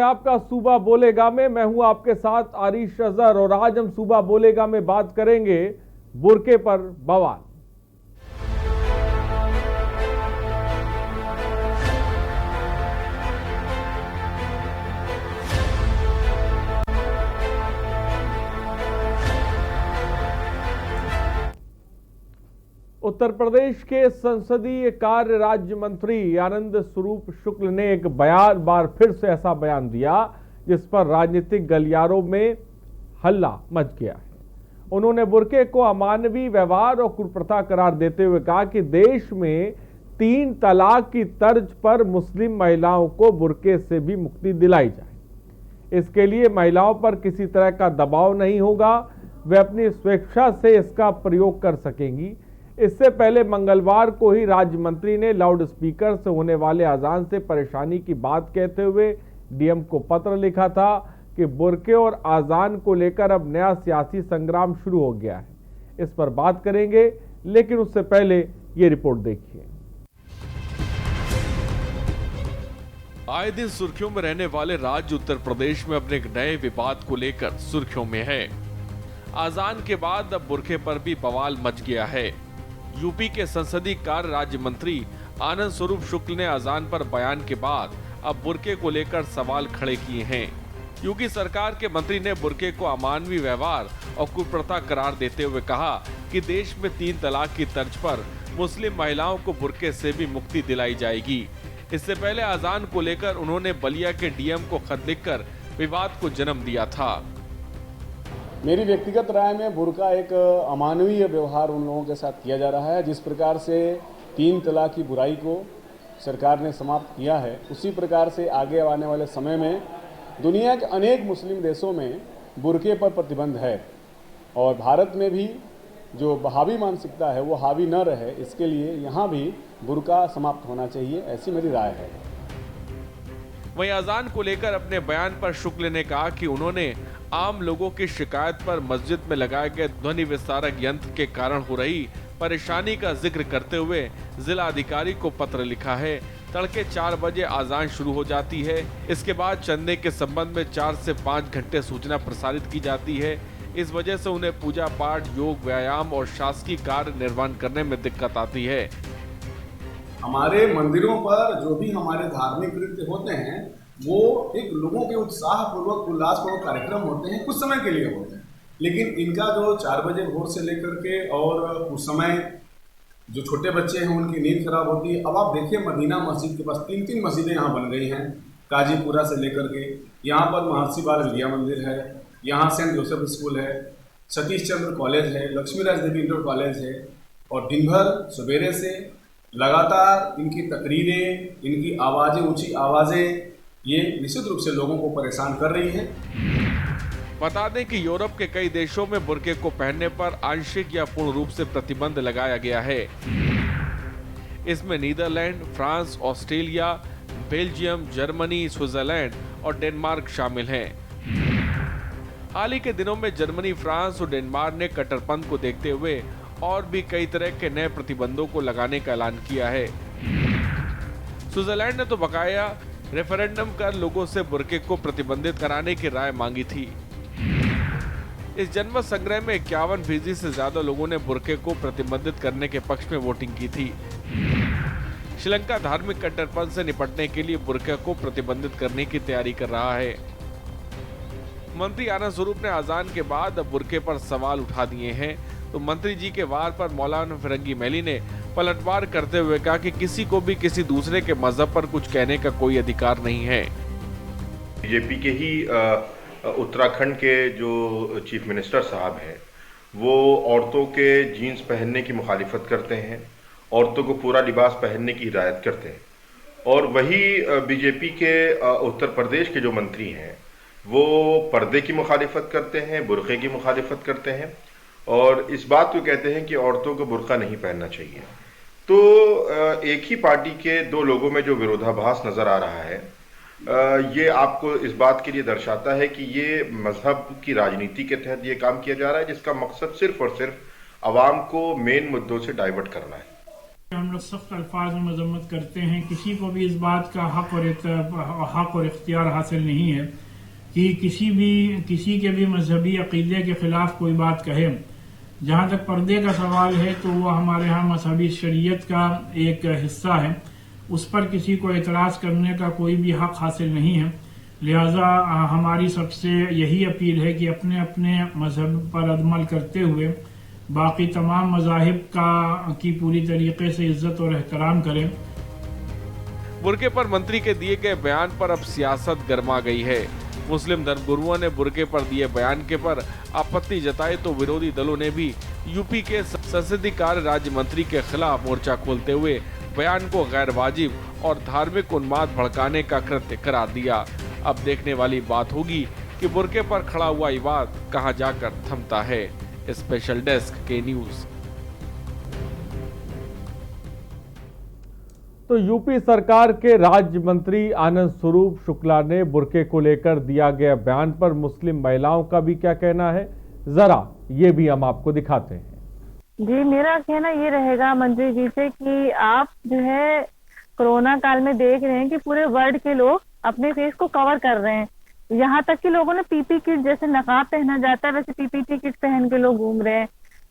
आपका सूबा बोलेगा में मैं हूं आपके साथ आरिश अजहर और आज हम सूबा बोलेगा में बात करेंगे बुर्के पर बवाल। उत्तर प्रदेश के संसदीय कार्य राज्य मंत्री आनंद स्वरूप शुक्ल ने एक बार फिर से ऐसा बयान दिया जिस पर राजनीतिक गलियारों में हल्ला मच गया है। उन्होंने बुर्के को अमानवीय व्यवहार और कुप्रथा करार देते हुए कहा कि देश में 3 तलाक की तर्ज पर मुस्लिम महिलाओं को बुर्के से भी मुक्ति दिलाई जाए। इसके लिए महिलाओं पर किसी तरह का दबाव नहीं होगा, वे अपनी स्वेच्छा से इसका प्रयोग कर सकेंगी। इससे पहले मंगलवार को ही राज्य मंत्री ने लाउड स्पीकर से होने वाले अजान से परेशानी की बात कहते हुए डीएम को पत्र लिखा था कि बुर्के और अजान को लेकर अब नया सियासी संग्राम शुरू हो गया है। इस पर बात करेंगे, लेकिन उससे पहले ये रिपोर्ट देखिए। आए दिन सुर्खियों में रहने वाले राज्य उत्तर प्रदेश में अपने एक नए विवाद को लेकर सुर्खियों में है। अजान के बाद अब बुर्के पर भी बवाल मच गया है। यूपी के संसदीय कार्य राज्य मंत्री आनंद स्वरूप शुक्ल ने अजान पर बयान के बाद अब बुर्के को लेकर सवाल खड़े किए हैं। यूपी सरकार के मंत्री ने बुर्के को अमानवीय व्यवहार और कुप्रथा करार देते हुए कहा कि देश में 3 तलाक की तर्ज पर मुस्लिम महिलाओं को बुर्के से भी मुक्ति दिलाई जाएगी। इससे पहले अजान को लेकर उन्होंने बलिया के डीएम को खत लिखकर विवाद को जन्म दिया था। मेरी व्यक्तिगत राय में बुर्का एक अमानवीय व्यवहार उन लोगों के साथ किया जा रहा है। जिस प्रकार से 3 तलाक की बुराई को सरकार ने समाप्त किया है, उसी प्रकार से आगे आने वाले समय में दुनिया के अनेक मुस्लिम देशों में बुर्के पर प्रतिबंध है और भारत में भी जो बहावी मानसिकता है वो हावी न रहे, इसके लिए यहाँ भी बुर्का समाप्त होना चाहिए, ऐसी मेरी राय है। वहीं अजान को लेकर अपने बयान पर शुक्ल ने कहा कि उन्होंने आम लोगों की शिकायत पर मस्जिद में लगाए गए ध्वनि विस्तारक यंत्र के कारण हो रही परेशानी का जिक्र करते हुए जिला अधिकारी को पत्र लिखा है। तड़के 4 बजे अजान शुरू हो जाती है। इसके बाद चंदे के संबंध में 4 से 5 घंटे सूचना प्रसारित की जाती है। इस वजह से उन्हें पूजा पाठ, योग, व्यायाम और शासकीय कार्य निर्वहन करने में दिक्कत आती है। हमारे मंदिरों पर जो भी हमारे धार्मिक कृत्य होते हैं वो एक लोगों के उत्साहपूर्वक उल्लासपूर्वक कार्यक्रम होते हैं, कुछ समय के लिए होते हैं, लेकिन इनका जो 4 बजे भोर से लेकर के और उस समय जो छोटे बच्चे हैं उनकी नींद खराब होती है। अब आप देखिए मदीना मस्जिद के पास 3 मस्जिदें यहाँ बन गई हैं, काजीपुरा से लेकर के यहाँ पर महर्षि बाल विद्या मंदिर है, यहाँ सेंट जोसेफ स्कूल है, सतीश चंद्र कॉलेज है, लक्ष्मी राज देवी इंटर कॉलेज है और दिन भर सवेरे से लगातार इनकी तकरीरें, इनकी आवाज़ें, ऊंची आवाज़ें ये निश्चित रूप से लोगों को परेशान कर रही है। बता दें कि यूरोप के कई देशों में बुर्के को पहनने पर आंशिक या पूर्ण रूप से प्रतिबंध लगाया गया है। इसमें Netherland, France, Australia, Belgium, Germany, Switzerland और डेनमार्क शामिल हैं। हाल ही के दिनों में जर्मनी, फ्रांस और डेनमार्क ने कट्टरपंथ को देखते हुए और भी कई तरह के नए प्रतिबंधों को लगाने का ऐलान किया है। स्विट्जरलैंड ने तो बकाया रेफरेंडम कर लोगों से बुर्के को प्रतिबंधित कराने की राय मांगी थी। इस जनमत संग्रह में 51% से ज्यादा लोगों ने बुर्के को प्रतिबंधित करने के पक्ष में वोटिंग की थी। श्रीलंका धार्मिक कट्टरपंथ से निपटने के लिए बुर्के को प्रतिबंधित करने की तैयारी कर रहा है। मंत्री आनंद स्वरूप ने अजान के बाद अब बुर्के पर सवाल उठा दिए हैं, तो मंत्री जी के वार पर मौलाना फिरंगी मैली ने पलटवार करते हुए कहा कि किसी को भी किसी दूसरे के मजहब पर कुछ कहने का कोई अधिकार नहीं है। बीजेपी के ही उत्तराखंड के जो चीफ मिनिस्टर साहब हैं वो औरतों के जीन्स पहनने की मुखालिफत करते हैं, औरतों को पूरा लिबास पहनने की हिदायत करते हैं और वही बीजेपी के उत्तर प्रदेश के जो मंत्री हैं वो पर्दे की मुखालिफत करते हैं, बुर्के की मुखालिफत करते हैं और इस बात को कहते हैं कि औरतों को बुर्का नहीं पहनना चाहिए। तो एक ही पार्टी के 2 लोगों में जो विरोधाभास नजर आ रहा है, ये आपको इस बात के लिए दर्शाता है कि ये मजहब की राजनीति के तहत ये काम किया जा रहा है, जिसका मकसद सिर्फ और सिर्फ अवाम को मेन मुद्दों से डाइवर्ट करना है। हम लोग सख्त अल्फाज में मजम्मत करते हैं। किसी को भी इस बात का हक और इख्तियार हासिल नहीं है कि किसी के भी मजहबी अकीदे के खिलाफ कोई बात कहे। जहाँ तक पर्दे का सवाल है तो वो हमारे यहाँ मजहबी शरीयत का एक हिस्सा है, उस पर किसी को एतराज़ करने का कोई भी हक हासिल नहीं है। लिहाजा हमारी सबसे यही अपील है कि अपने अपने मजहब पर अमल करते हुए बाकी तमाम मज़ाहिब की पूरी तरीके से इज्जत और एहतराम करें। बुर्के पर मंत्री के दिए गए बयान पर अब सियासत गर्मा गई है। मुस्लिम धर्मगुरुओं ने बुर्के पर दिए बयान के पर आपत्ति जताई तो विरोधी दलों ने भी यूपी के संसदीय कार्य राज्य मंत्री के खिलाफ मोर्चा खोलते हुए बयान को गैर वाजिब और धार्मिक उन्माद भड़काने का कृत्य करार दिया। अब देखने वाली बात होगी कि बुर्के पर खड़ा हुआ विवाद कहां जाकर थमता है। स्पेशल डेस्क के न्यूज। तो यूपी सरकार के राज्य मंत्री आनंद स्वरूप शुक्ला ने बुर्के को लेकर दिया गया बयान पर मुस्लिम महिलाओं का भी क्या कहना है, जरा ये भी हम आपको दिखाते हैं। जी, मेरा कहना ये रहेगा मंत्री जी से कि आप जो है कोरोना काल में देख रहे हैं कि पूरे वर्ल्ड के लोग अपने फेस को कवर कर रहे हैं। यहाँ तक कि लोगों ने पीपी किट, जैसे नकाब पहना जाता है वैसे पीपीटी किट पहन के लोग घूम रहे हैं।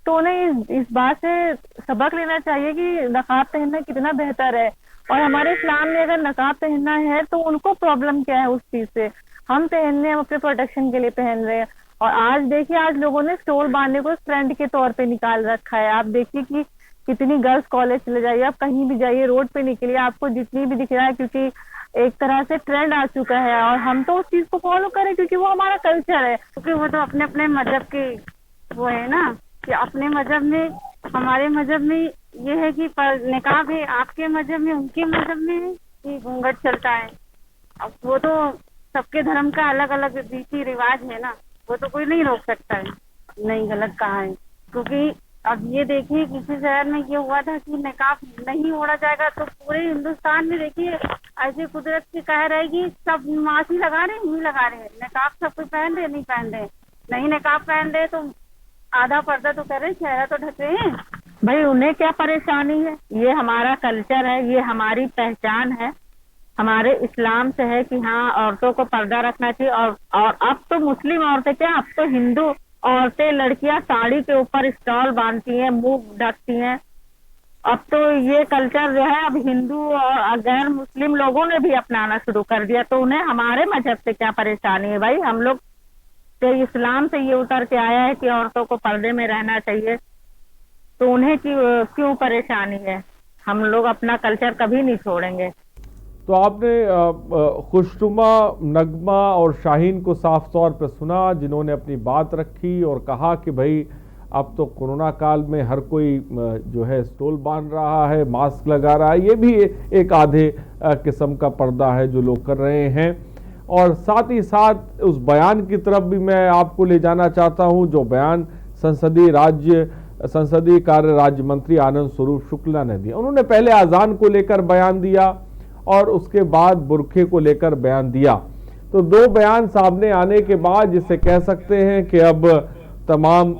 तो उन्हें इस बात से सबक लेना चाहिए कि नकाब पहनना कितना बेहतर है, और हमारे इस्लाम में अगर नकाब पहनना है तो उनको प्रॉब्लम क्या है उस चीज से। हम पहनने, हम अपने प्रोटेक्शन के लिए पहन रहे हैं। और आज देखिए, आज लोगों ने स्टोल बांधने को ट्रेंड के तौर पे निकाल रखा है। आप देखिए कि कितनी गर्ल्स कॉलेज चले जाइए, आप कहीं भी जाइए, रोड पे निकलिए, आपको जितनी भी दिख रहा है, क्योंकि एक तरह से ट्रेंड आ चुका है। और हम तो उस चीज को फॉलो करें क्योंकि वो हमारा कल्चर है, क्योंकि वो तो अपने अपने मजहब के वो है ना, कि अपने मजहब में, हमारे मजहब में ये है कि निकाब है, आपके मजहब में, उनके मजहब में कि घूंघट चलता है। अब वो तो सबके धर्म का अलग अलग रीति रिवाज है ना, वो तो कोई नहीं रोक सकता है, नहीं गलत कहा है। क्योंकि अब ये देखिए, किसी शहर में ये हुआ था कि निकाब नहीं ओढ़ा जाएगा तो पूरे हिंदुस्तान में देखिए ऐसे कुदरत की कहर रहेगी, सब मास्क ही लगा रहे हैं, नहीं लगा रहे हैं निकाब, सब कोई पहन रहे नहीं पहन रहे, नहीं निकाब पहन रहे तो आधा पर्दा तो कर रहे, चेहरा तो ढक रहे हैं। भाई उन्हें क्या परेशानी है, ये हमारा कल्चर है, ये हमारी पहचान है, हमारे इस्लाम से है कि हाँ औरतों को पर्दा रखना चाहिए। और अब तो मुस्लिम औरतें क्या, अब तो हिंदू औरतें, लड़कियां साड़ी के ऊपर स्टॉल बांधती हैं, मुंह ढकती हैं। अब तो ये कल्चर जो है अब हिंदू और गैर मुस्लिम लोगों ने भी अपनाना शुरू कर दिया। तो उन्हें हमारे मजहब से क्या परेशानी है भाई, हम लोग तो इस्लाम से ये उतर के आया है कि औरतों को पर्दे में रहना चाहिए, तो उन्हें क्यों परेशानी है। हम लोग अपना कल्चर कभी नहीं छोड़ेंगे। तो आपने खुशनुमा नगमा और शाहीन को साफ तौर पर सुना, जिन्होंने अपनी बात रखी और कहा कि भाई अब तो कोरोना काल में हर कोई जो है स्टोल बांध रहा है, मास्क लगा रहा है, ये भी एक आधे किस्म का पर्दा है जो लोग कर रहे हैं। और साथ ही साथ उस बयान की तरफ भी मैं आपको ले जाना चाहता हूं, जो बयान संसदीय कार्य राज्य मंत्री आनंद स्वरूप शुक्ला ने दिया। उन्होंने पहले अजान को लेकर बयान दिया और उसके बाद बुर्के को लेकर बयान दिया। तो दो बयान सामने आने के बाद जिसे कह सकते हैं कि अब तमाम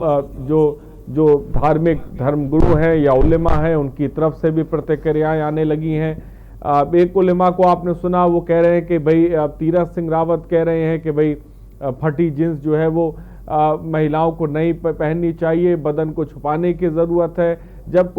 जो धार्मिक धर्मगुरु हैं या उलेमा हैं, उनकी तरफ से भी प्रतिक्रियाएं आने लगी हैं। एक उलेमा को आपने सुना, वो कह रहे हैं कि भाई तीरथ सिंह रावत कह रहे हैं कि भाई फटी जींस जो है वो महिलाओं को नहीं पहननी चाहिए, बदन को छुपाने की ज़रूरत है। जब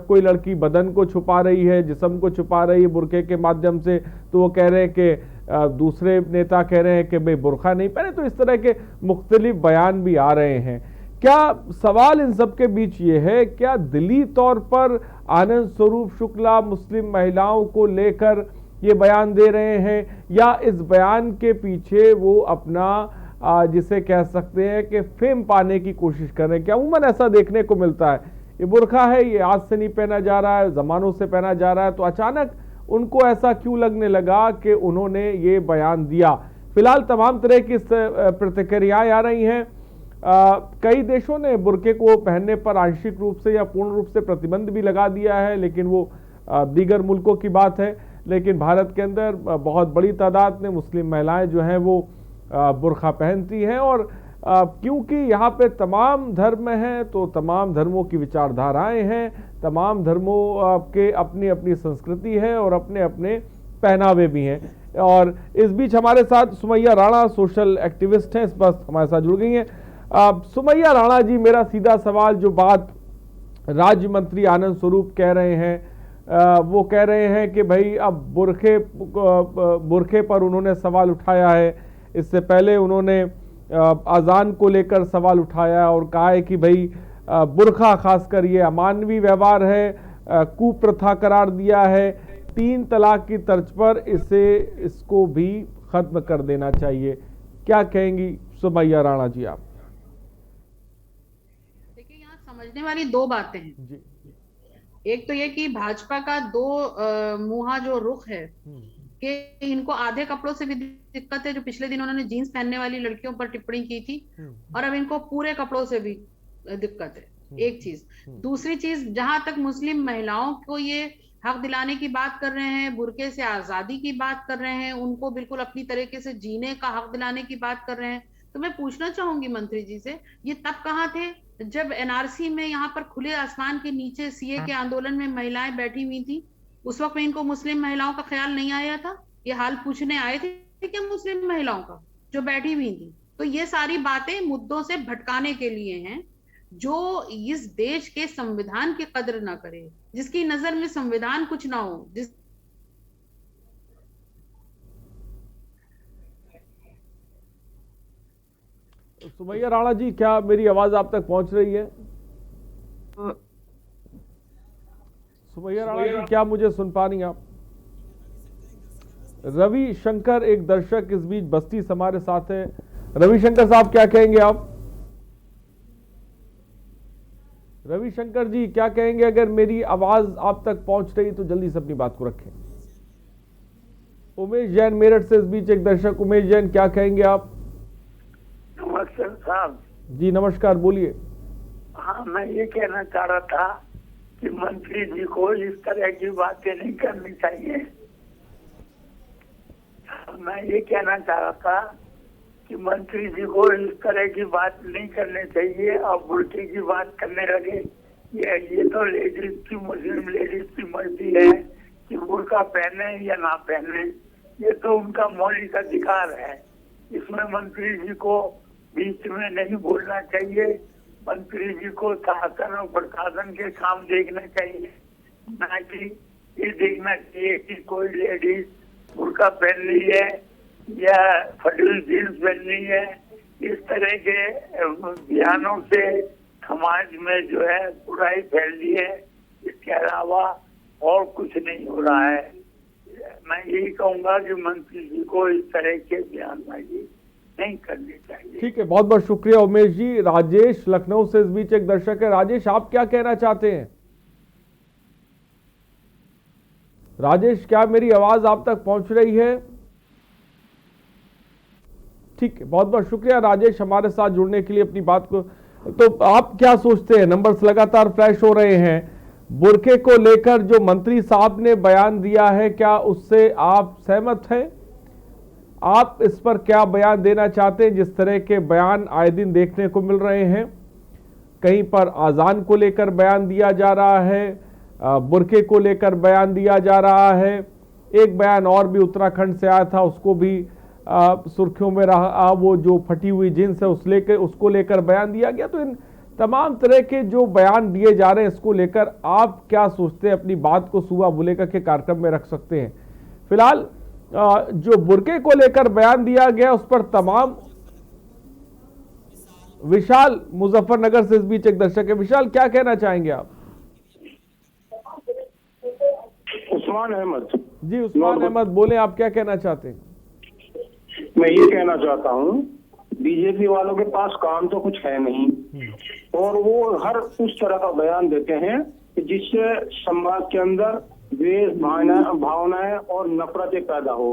कोई लड़की बदन को छुपा रही है, जिस्म को छुपा रही है बुर्के के माध्यम से, तो वो कह रहे हैं कि दूसरे नेता कह रहे हैं कि भाई बुर्का नहीं पहने। तो इस तरह के मुख्तलिफ बयान भी आ रहे हैं। क्या सवाल इन सब के बीच ये है, क्या दिली तौर पर आनंद स्वरूप शुक्ला मुस्लिम महिलाओं को लेकर ये बयान दे रहे हैं, या इस बयान के पीछे वो अपना जिसे कह सकते हैं कि फेम पाने की कोशिश कर रहे हैं? क्या अमूमन ऐसा देखने को मिलता है, ये बुर्का है, ये आज से नहीं पहना जा रहा है, ज़मानों से पहना जा रहा है, तो अचानक उनको ऐसा क्यों लगने लगा कि उन्होंने ये बयान दिया? फिलहाल तमाम तरह की प्रतिक्रियाएं आ रही हैं। कई देशों ने बुर्के को पहनने पर आंशिक रूप से या पूर्ण रूप से प्रतिबंध भी लगा दिया है, लेकिन वो दीगर मुल्कों की बात है। लेकिन भारत के अंदर बहुत बड़ी तादाद में मुस्लिम महिलाएं जो हैं वो बुर्का पहनती हैं, और क्योंकि यहाँ पे तमाम धर्म हैं, तो तमाम धर्मों की विचारधाराएं हैं, तमाम धर्मों के अपनी अपनी संस्कृति है और अपने अपने पहनावे भी हैं। और इस बीच हमारे साथ सुमैया राणा सोशल एक्टिविस्ट हैं, इस पर हमारे साथ जुड़ गई हैं। सुमैया राणा जी, मेरा सीधा सवाल, जो बात राज्य मंत्री आनंद स्वरूप कह रहे हैं, वो कह रहे हैं कि भाई अब बुरखे पर उन्होंने सवाल उठाया है। इससे पहले उन्होंने अजान को लेकर सवाल उठाया और कहा है कि भाई बुरखा खासकर ये अमानवीय व्यवहार है, कुप्रथा करार दिया है, 3 तलाक की तर्ज पर इसको भी खत्म कर देना चाहिए। क्या कहेंगी सुमैया राणा जी आप? देखिए, यहाँ समझने वाली 2 बातें हैं जी। एक तो ये कि भाजपा का 2 मुहा जो रुख है कि इनको आधे कपड़ों से भी दिक्कत है, जो पिछले दिन उन्होंने जीन्स पहनने वाली लड़कियों पर टिप्पणी की थी, और अब इनको पूरे कपड़ों से भी दिक्कत है। एक चीज। दूसरी चीज, जहां तक मुस्लिम महिलाओं को ये हक दिलाने की बात कर रहे हैं, बुरके से आजादी की बात कर रहे हैं, उनको बिल्कुल अपनी तरीके से जीने का हक दिलाने की बात कर रहे हैं, तो मैं पूछना चाहूंगी मंत्री जी से, ये तब कहाँ थे जब एनआरसी में यहाँ पर खुले आसमान के नीचे सीए के आंदोलन में महिलाएं बैठी हुई थी? उस वक्त में इनको मुस्लिम महिलाओं का ख्याल नहीं आया था? ये हाल पूछने आए थे क्या मुस्लिम महिलाओं का जो बैठी हुई थी? तो ये सारी बातें मुद्दों से भटकाने के लिए हैं, जो इस देश के संविधान की कदर ना करे, जिसकी नजर में संविधान कुछ ना हो, सुमैया राणा जी, क्या मेरी आवाज आप तक पहुंच रही है? सुमैया राणा जी, क्या मुझे सुन पा रही हैं आप? रवि शंकर एक दर्शक इस बीच बस्ती से हमारे साथ है। रवि शंकर साहब, क्या कहेंगे आप? रवि शंकर जी, क्या कहेंगे? अगर मेरी आवाज आप तक पहुंच रही तो जल्दी से अपनी बात को रखें। उमेश जैन मेरठ से इस बीच एक दर्शक। उमेश जैन, क्या कहेंगे आप? नमस्कार साहब जी नमस्कार, बोलिए। हाँ, मैं ये कहना चाह रहा था कि मंत्री जी को इस तरह की बातें नहीं करनी चाहिए। मैं ये कहना चाह रहा था कि मंत्री जी को इस तरह की बात नहीं करनी चाहिए और बुरके की बात करने लगे। ये तो लेडीज की, मुस्लिम लेडीज की मर्जी है कि बुरका पहने या ना पहने, ये तो उनका मौलिक अधिकार है। इसमें मंत्री जी को बीच में नहीं बोलना चाहिए। मंत्री जी को शासन और प्रशासन के काम देखना चाहिए, ना कि ये देखना चाहिए कि कोई लेडीज बुर्का पहन ली है या फटी हुई जीन्स पहननी है। इस तरह के बयानों से समाज में जो है बुराई फैल रही है, इसके अलावा और कुछ नहीं हो रहा है। मैं यही कहूंगा कि मंत्री जी को इस तरह के बयानबाजी नहीं करनी चाहिए। ठीक है, बहुत बहुत शुक्रिया उमेश जी। राजेश लखनऊ से इस बीच एक दर्शक है। राजेश, आप क्या कहना चाहते हैं? राजेश, क्या मेरी आवाज आप तक पहुंच रही है? ठीक है, बहुत बहुत शुक्रिया राजेश हमारे साथ जुड़ने के लिए, अपनी बात को। तो आप क्या सोचते हैं? नंबर्स लगातार फ्लैश हो रहे हैं। बुरके को लेकर जो मंत्री साहब ने बयान दिया है, क्या उससे आप सहमत हैं? आप इस पर क्या बयान देना चाहते हैं? जिस तरह के बयान आए दिन देखने को मिल रहे हैं, कहीं पर आज़ान को लेकर बयान दिया जा रहा है, बुरके को लेकर बयान दिया जा रहा है। एक बयान और भी उत्तराखंड से आया था, उसको भी सुर्खियों में रहा, वो जो फटी हुई जींस है उसको लेकर बयान दिया गया। तो इन तमाम तरह के जो बयान दिए जा रहे हैं, इसको लेकर आप क्या सोचते हैं? अपनी बात को सुबह बुलेका के कार्यक्रम में रख सकते हैं। फिलहाल जो बुरके को लेकर बयान दिया गया उस पर तमाम। विशाल मुजफ्फरनगर से इस बीच एक दर्शक है। विशाल, क्या कहना चाहेंगे आप? उस्मान अहमद जी, उस्मान अहमद बोले, आप क्या कहना चाहते हैं? मैं ये कहना चाहता हूँ, बीजेपी वालों के पास काम तो कुछ है नहीं और वो हर उस तरह का बयान देते हैं कि जिससे समाज के अंदर द्वेष भावनाएं और नफरतें पैदा हो।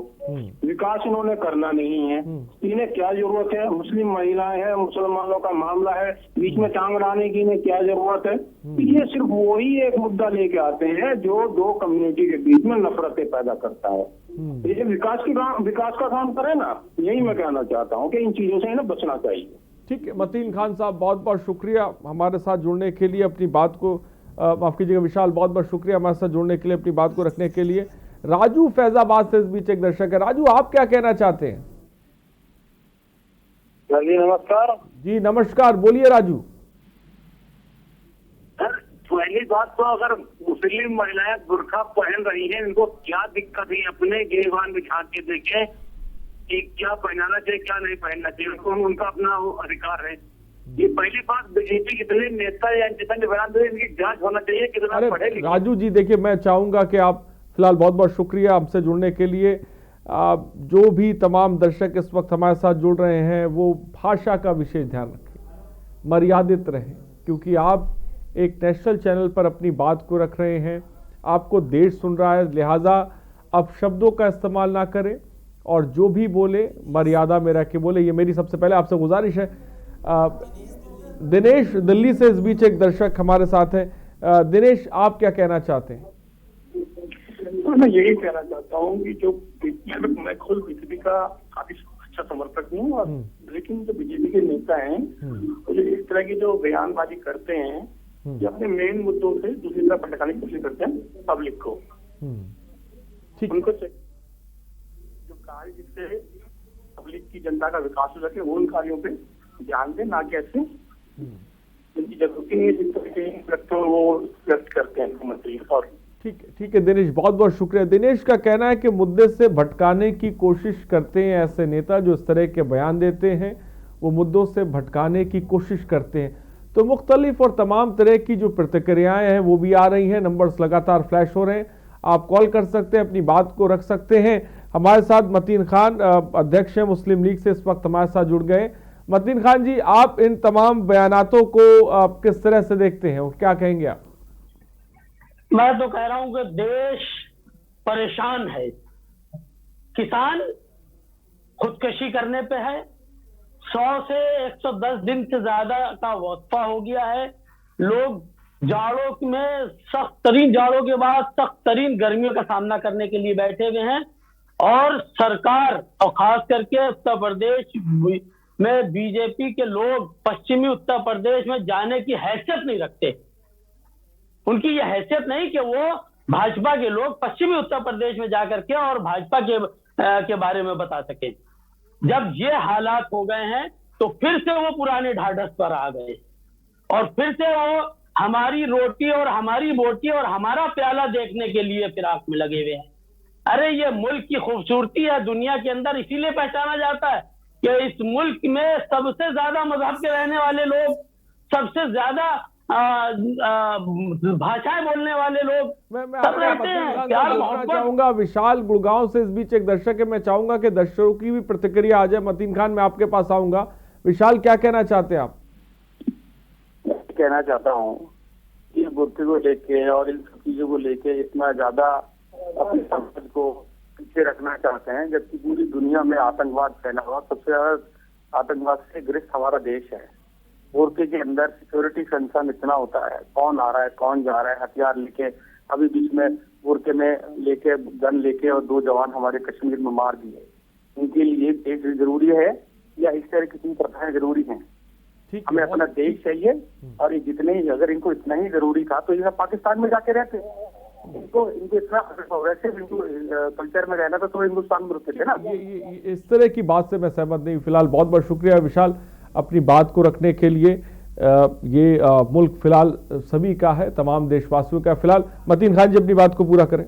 विकास इन्होंने करना नहीं है। इन्हें क्या जरूरत है? मुस्लिम महिलाएं हैं, मुसलमानों का मामला है, बीच में टांग लाने की इन्हें क्या जरूरत है? ये सिर्फ वही एक मुद्दा लेके आते हैं जो दो कम्युनिटी के बीच में नफरतें पैदा करता है। ये विकास का काम करे ना, यही मैं कहना चाहता हूँ कि इन चीजों से इन्हें बचना चाहिए। ठीक है मतीन खान साहब, बहुत बहुत शुक्रिया हमारे साथ जुड़ने के लिए, अपनी बात को माफ कीजिएगा विशाल, बहुत बहुत शुक्रिया हमारे साथ जुड़ने के लिए, अपनी बात को रखने के लिए। राजू फैजाबाद से इस बीच एक दर्शक है। राजू, आप क्या कहना चाहते हैं? जी नमस्कार। जी नमस्कार, बोलिए राजू। पहली बात तो अगर मुस्लिम महिलाएं बुर्का पहन रही हैं, इनको क्या दिक्कत है? अपने गिरबान बिछा के देखें कि क्या पहनाना चाहिए क्या नहीं पहनना चाहिए, उनका अपना अधिकार है। ये पहली बात, बीजेपी कितने नेता या जितने बयान दे इनकी जांच होना चाहिए, कितना पढ़े लिखे। राजू जी देखिए, मैं चाहूंगा कि आप फिलहाल, बहुत बहुत शुक्रिया हमसे जुड़ने के लिए। जो भी तमाम दर्शक इस वक्त हमारे साथ जुड़ रहे हैं वो भाषा का विशेष ध्यान रखें, मर्यादित रहें, क्योंकि आप एक नेशनल चैनल पर अपनी बात को रख रहे हैं, आपको देश सुन रहा है, लिहाजा अपशब्दों का इस्तेमाल ना करें और जो भी बोले मर्यादा में रह के बोले, ये मेरी सबसे पहले आपसे गुजारिश है। दिनेश दिल्ली से इस बीच एक दर्शक हमारे साथ है। दिनेश, आप क्या कहना चाहते हैं? मैं यही कहना चाहता हूँ कि जो मैं खुद बीजेपी का काफी अच्छा समर्थक हूँ, और लेकिन जो बीजेपी के नेता हैं तो जो इस तरह की जो बयानबाजी करते हैं, ये अपने मेन मुद्दों से दूसरी तरफ भटकाने की कोशिश करते हैं पब्लिक को। उनको जो कार्य जिससे पब्लिक की जनता का विकास हो सके वो उन कार्यों पे ध्यान दें, ना कि ऐसे जिनकी जरूरत नहीं है जिस तरह के वो व्यक्त करते हैं मुख्यमंत्री। और ठीक है दिनेश, बहुत बहुत शुक्रिया। दिनेश का कहना है कि मुद्दे से भटकाने की कोशिश करते हैं ऐसे नेता जो इस तरह के बयान देते हैं, वो मुद्दों से भटकाने की कोशिश करते हैं। तो मुख्तलिफ और तमाम तरह की जो प्रतिक्रियाएं हैं वो भी आ रही हैं, नंबर्स लगातार फ्लैश हो रहे हैं, आप कॉल कर सकते हैं, अपनी बात को रख सकते हैं। हमारे साथ मतीन खान अध्यक्ष हैं मुस्लिम लीग से, इस वक्त हमारे साथ जुड़ गए। मतीन खान जी, आप इन तमाम बयानातों को किस तरह से देखते हैं और क्या कहेंगे आप? मैं तो कह रहा हूं कि देश परेशान है, किसान खुदकशी करने पे है, 100 से 110 दिन से ज्यादा का वक्फा हो गया है, लोग जाड़ों में, सख्त तरीन जाड़ों के बाद सख्त तरीन गर्मियों का सामना करने के लिए बैठे हुए हैं, और सरकार और खास करके उत्तर प्रदेश में बीजेपी के लोग पश्चिमी उत्तर प्रदेश में जाने की हैसियत नहीं रखते। उनकी यह हैसियत नहीं कि वो भाजपा के लोग पश्चिमी उत्तर प्रदेश में जाकर के और भाजपा के बारे में बता सके। जब ये हालात हो गए हैं तो फिर से वो पुराने ढाढ़स पर आ गए और फिर से वो हमारी रोटी और हमारी बोटी और हमारा प्याला देखने के लिए फिराक में लगे हुए हैं। अरे ये मुल्क की खूबसूरती है, दुनिया के अंदर इसीलिए पहचाना जाता है कि इस मुल्क में सबसे ज्यादा मजहब के रहने वाले लोग, सबसे ज्यादा भाषाएं बोलने वाले लोग सब रहते हैं। प्यार मोहब्बत चाहूंगा विशाल गुड़गांव से इस बीच एक दर्शक है, मैं चाहूंगा कि दर्शकों की भी प्रतिक्रिया आ जाए। मतीन खान, मैं आपके पास आऊंगा। विशाल, क्या कहना चाहते हैं आप? कहना चाहता हूँ कि बुर्के को लेके और इन सब चीजों को लेके इतना ज्यादा अपने समाज को पीछे रखना चाहते हैं, जबकि पूरी दुनिया में आतंकवाद फैला हुआ, सबसे ज्यादा आतंकवाद से ग्रस्त हमारा देश है। बुर्के के अंदर सिक्योरिटी कंसर्न इतना होता है, कौन आ रहा है कौन जा रहा है, हथियार लेके। अभी बीच में बुर्के में लेके गन लेके और 2 जवान हमारे कश्मीर में मार दिए। उनके लिए देश जरूरी है या इस तरह की प्रथाएं जरूरी हैं? हमें अपना देश चाहिए, और ये जितने ही, अगर इनको इतना ही जरूरी था तो ये पाकिस्तान में जाके रहते। इनको इतना वैसे इनको कल्चर में रहना था तो हिंदुस्तान में रुकते थे ना। इस तरह की बात से मैं सहमत नहीं। फिलहाल बहुत बहुत शुक्रिया विशाल अपनी बात को रखने के लिए। ये मुल्क फिलहाल सभी का है, तमाम देशवासियों का। फिलहाल मतीन खान जी अपनी बात को पूरा करें।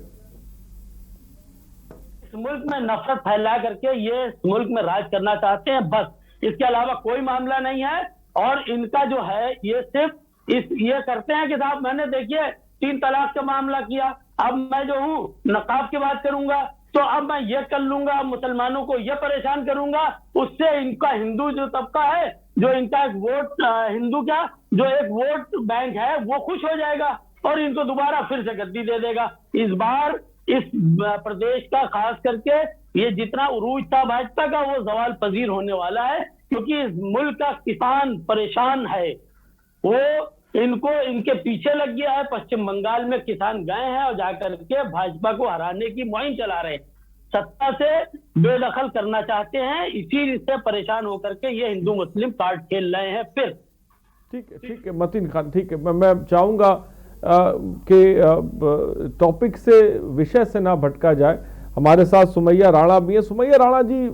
इस मुल्क में नफरत फैला करके ये मुल्क में राज करना चाहते हैं, बस, इसके अलावा कोई मामला नहीं है। और इनका जो है ये सिर्फ ये करते हैं कि साहब मैंने देखिए 3 तलाक का मामला किया, अब मैं जो हूँ नकाब की बात करूंगा, तो अब मैं ये कर लूंगा, मुसलमानों को ये परेशान करूंगा, उससे इनका हिंदू जो तबका है, जो इनका एक वोट हिंदू क्या जो एक वोट बैंक है वो खुश हो जाएगा और इनको दोबारा फिर से गद्दी दे देगा। इस बार इस प्रदेश का खास करके ये जितना उरूज था भाजपा का वो जवाल पजीर होने वाला है, क्योंकि इस मुल्क का किसान परेशान है, वो इनको इनके पीछे लग गया है। पश्चिम बंगाल में किसान गए हैं और जाकर के भाजपा को हराने की मुहिम चला रहे हैं। सत्ता से बेदखल करना चाहते हैं। इसी से परेशान होकर के ये हिंदू मुस्लिम कार्ड खेल रहे हैं फिर। ठीक है मतीन खान, ठीक है। मैं चाहूंगा कि टॉपिक से, विषय से ना भटका जाए। हमारे साथ सुमैया राणा भी है। सुमैया राणा जी,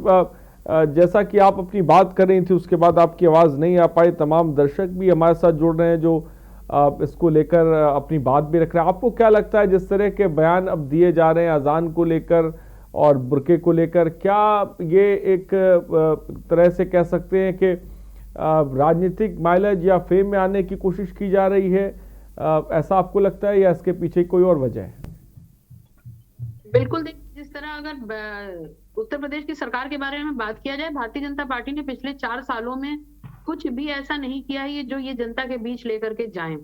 जैसा कि आप अपनी बात कर रही थी उसके बाद आपकी आवाज़ नहीं आ पाई। तमाम दर्शक भी हमारे साथ जुड़ रहे हैं जो इसको लेकर अपनी बात भी रख रहे हैं। आपको क्या लगता है जिस तरह के बयान अब दिए जा रहे हैं अजान को लेकर और बुर्के को लेकर, क्या ये एक तरह से कह सकते हैं कि राजनीतिक माइलेज या फेम में आने की कोशिश की जा रही है, ऐसा आपको लगता है, या इसके पीछे कोई और वजह है? बिल्कुल, जिस तरह अगर उत्तर प्रदेश की सरकार के बारे में बात किया जाए, भारतीय जनता पार्टी ने पिछले 4 सालों में कुछ भी ऐसा नहीं किया है जो ये जनता के बीच लेकर के जाएं।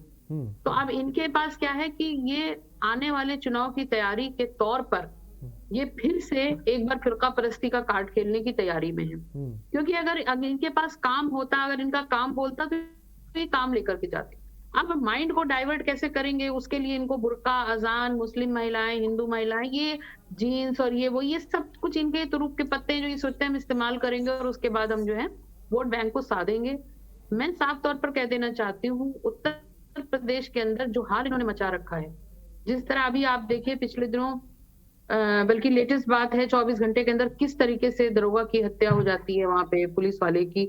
तो अब इनके पास क्या है कि ये आने वाले चुनाव की तैयारी के तौर पर ये फिर से एक बार फिरका परस्ती का कार्ड खेलने की तैयारी में है। क्योंकि अगर इनके पास काम होता, अगर इनका काम बोलता तो ये काम लेकर के जाते। अब माइंड को डाइवर्ट कैसे करेंगे, उसके लिए इनको बुर्का, अजान, मुस्लिम महिलाएं, हिंदू महिलाएं, ये जीन्स और ये सब कुछ इनके तुरुप के पत्ते हैं जो ये सोचते हैं हम इस्तेमाल करेंगे और उसके बाद हम जो है वोट बैंक को साधेंगे। मैं साफ तौर पर कह देना चाहती हूँ, उत्तर प्रदेश के अंदर जो हाल इन्होंने मचा रखा है, जिस तरह अभी आप देखिए पिछले दिनों, बल्कि लेटेस्ट बात है 24 घंटे के अंदर किस तरीके से दरोगा की हत्या हो जाती है वहां पे पुलिस वाले की।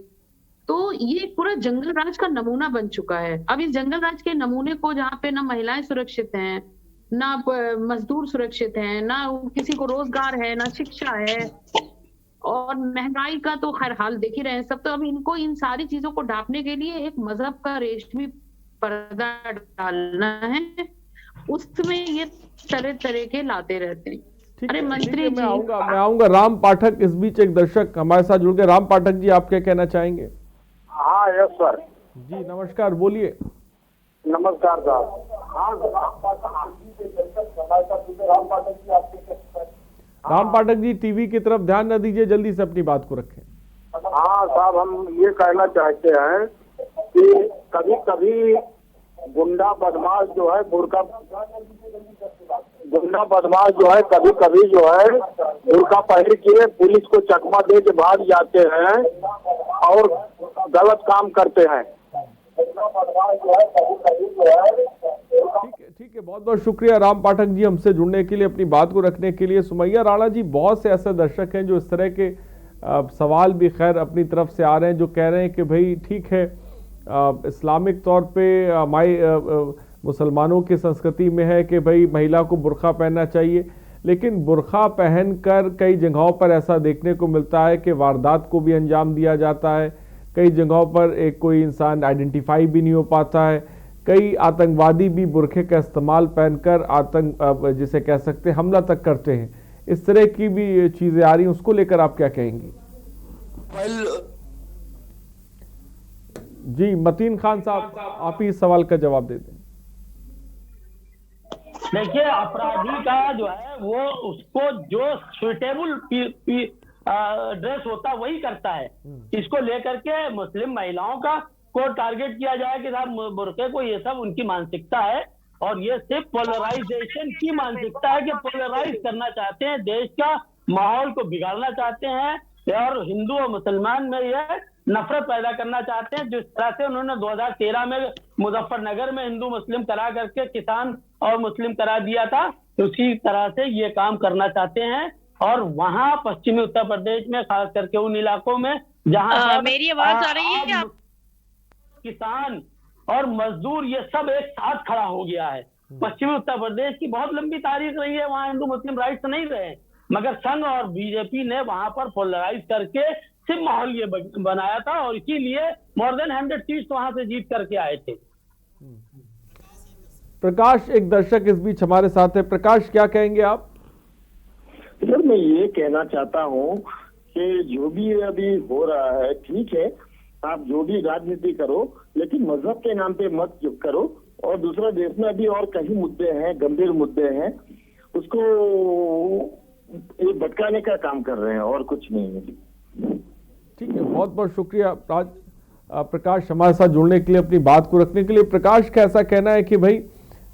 तो ये पूरा जंगल राज का नमूना बन चुका है। अब इस जंगल राज के नमूने को, जहाँ पे ना महिलाएं सुरक्षित हैं, ना मजदूर सुरक्षित हैं, ना किसी को रोजगार है, ना शिक्षा है, और महंगाई का तो खैर हाल देख ही रहे हैं सब। तो अब इनको इन सारी चीजों को ढांपने के लिए एक मजहब का रेशमी पर्दा डालना है, उसमें ये तरह तरह के लाते रहते हैं। अरे मंत्री मैं आऊंगा राम पाठक, इस बीच एक दर्शक हमारे साथ जुड़ गए। राम पाठक जी, आप क्या कहना चाहेंगे? हाँ यस सर जी नमस्कार, बोलिए। नमस्कार साहब। हाँ राम पाठक जी, टीवी की तरफ ध्यान न दीजिए, जल्दी से अपनी बात को रखें। हाँ साहब, हम ये कहना चाहते हैं कि कभी कभी गुंडा बदमाश जो है कभी कभी जो है बुर्का पहन के पुलिस को चकमा दे के भाग जाते हैं और गलत काम करते हैं। ठीक है, बहुत बहुत शुक्रिया राम पाठक जी हमसे जुड़ने के लिए, अपनी बात को रखने के लिए। सुमैया राणा जी, बहुत से ऐसे दर्शक हैं जो इस तरह के सवाल भी खैर अपनी तरफ से आ रहे हैं, जो कह रहे हैं कि भाई ठीक है, इस्लामिक तौर पे मुसलमानों की संस्कृति में है कि भाई महिला को बुर्का पहनना चाहिए, लेकिन बुर्का पहनकर कई जगहों पर ऐसा देखने को मिलता है कि वारदात को भी अंजाम दिया जाता है। कई जगहों पर एक कोई इंसान आइडेंटिफाई भी नहीं हो पाता है। कई आतंकवादी भी बुर्के का इस्तेमाल पहनकर जिसे कह सकते हैं हमला तक करते हैं। इस तरह की भी चीजें आ रही हैं, उसको लेकर आप क्या कहेंगी? जी मतीन खान साहब, आप ही इस सवाल का जवाब दे दें। देखिए, अपराधी का जो है वो उसको जो सुइटेबल ड्रेस होता है वही करता है। इसको लेकर के मुस्लिम महिलाओं का को टारगेट किया जाए कि साहब बुर्के को, ये सब उनकी मानसिकता है और ये सिर्फ पोलराइजेशन की मानसिकता है कि पोलराइज करना चाहते हैं, देश का माहौल को बिगाड़ना चाहते हैं और हिंदू और मुसलमान में ये नफरत पैदा करना चाहते हैं। जिस तरह से उन्होंने 2013 में मुजफ्फरनगर में हिंदू मुस्लिम करा करके किसान और मुस्लिम करा दिया था, उसी तरह से ये काम करना चाहते हैं। और वहां पश्चिमी उत्तर प्रदेश में, खास करके उन इलाकों में जहां मेरी आवाज आ रही है क्या? किसान और मजदूर ये सब एक साथ खड़ा हो गया है। पश्चिमी उत्तर प्रदेश की बहुत लंबी तारीख रही है, वहां हिंदू मुस्लिम राइट्स नहीं रहे, मगर संघ और बीजेपी ने वहां पर पोलराइज करके सिर्फ माहौल ये बनाया था और इसीलिए मोर देन 100 सीट्स वहां से जीत करके आए थे। प्रकाश, एक दर्शक इस बीच हमारे साथ है। प्रकाश, क्या कहेंगे आप? सर, मैं ये कहना चाहता हूँ कि जो भी अभी हो रहा है ठीक है, आप जो भी राजनीति करो, लेकिन मजहब के नाम पे मत करो। और दूसरा, देश में अभी और कई मुद्दे हैं, गंभीर मुद्दे हैं, उसको ये भटकाने का काम कर रहे हैं और कुछ नहीं है। ठीक है, बहुत बहुत शुक्रिया प्रकाश हमारे साथ जुड़ने के लिए, अपनी बात को रखने के लिए। प्रकाश का ऐसा कहना है कि भाई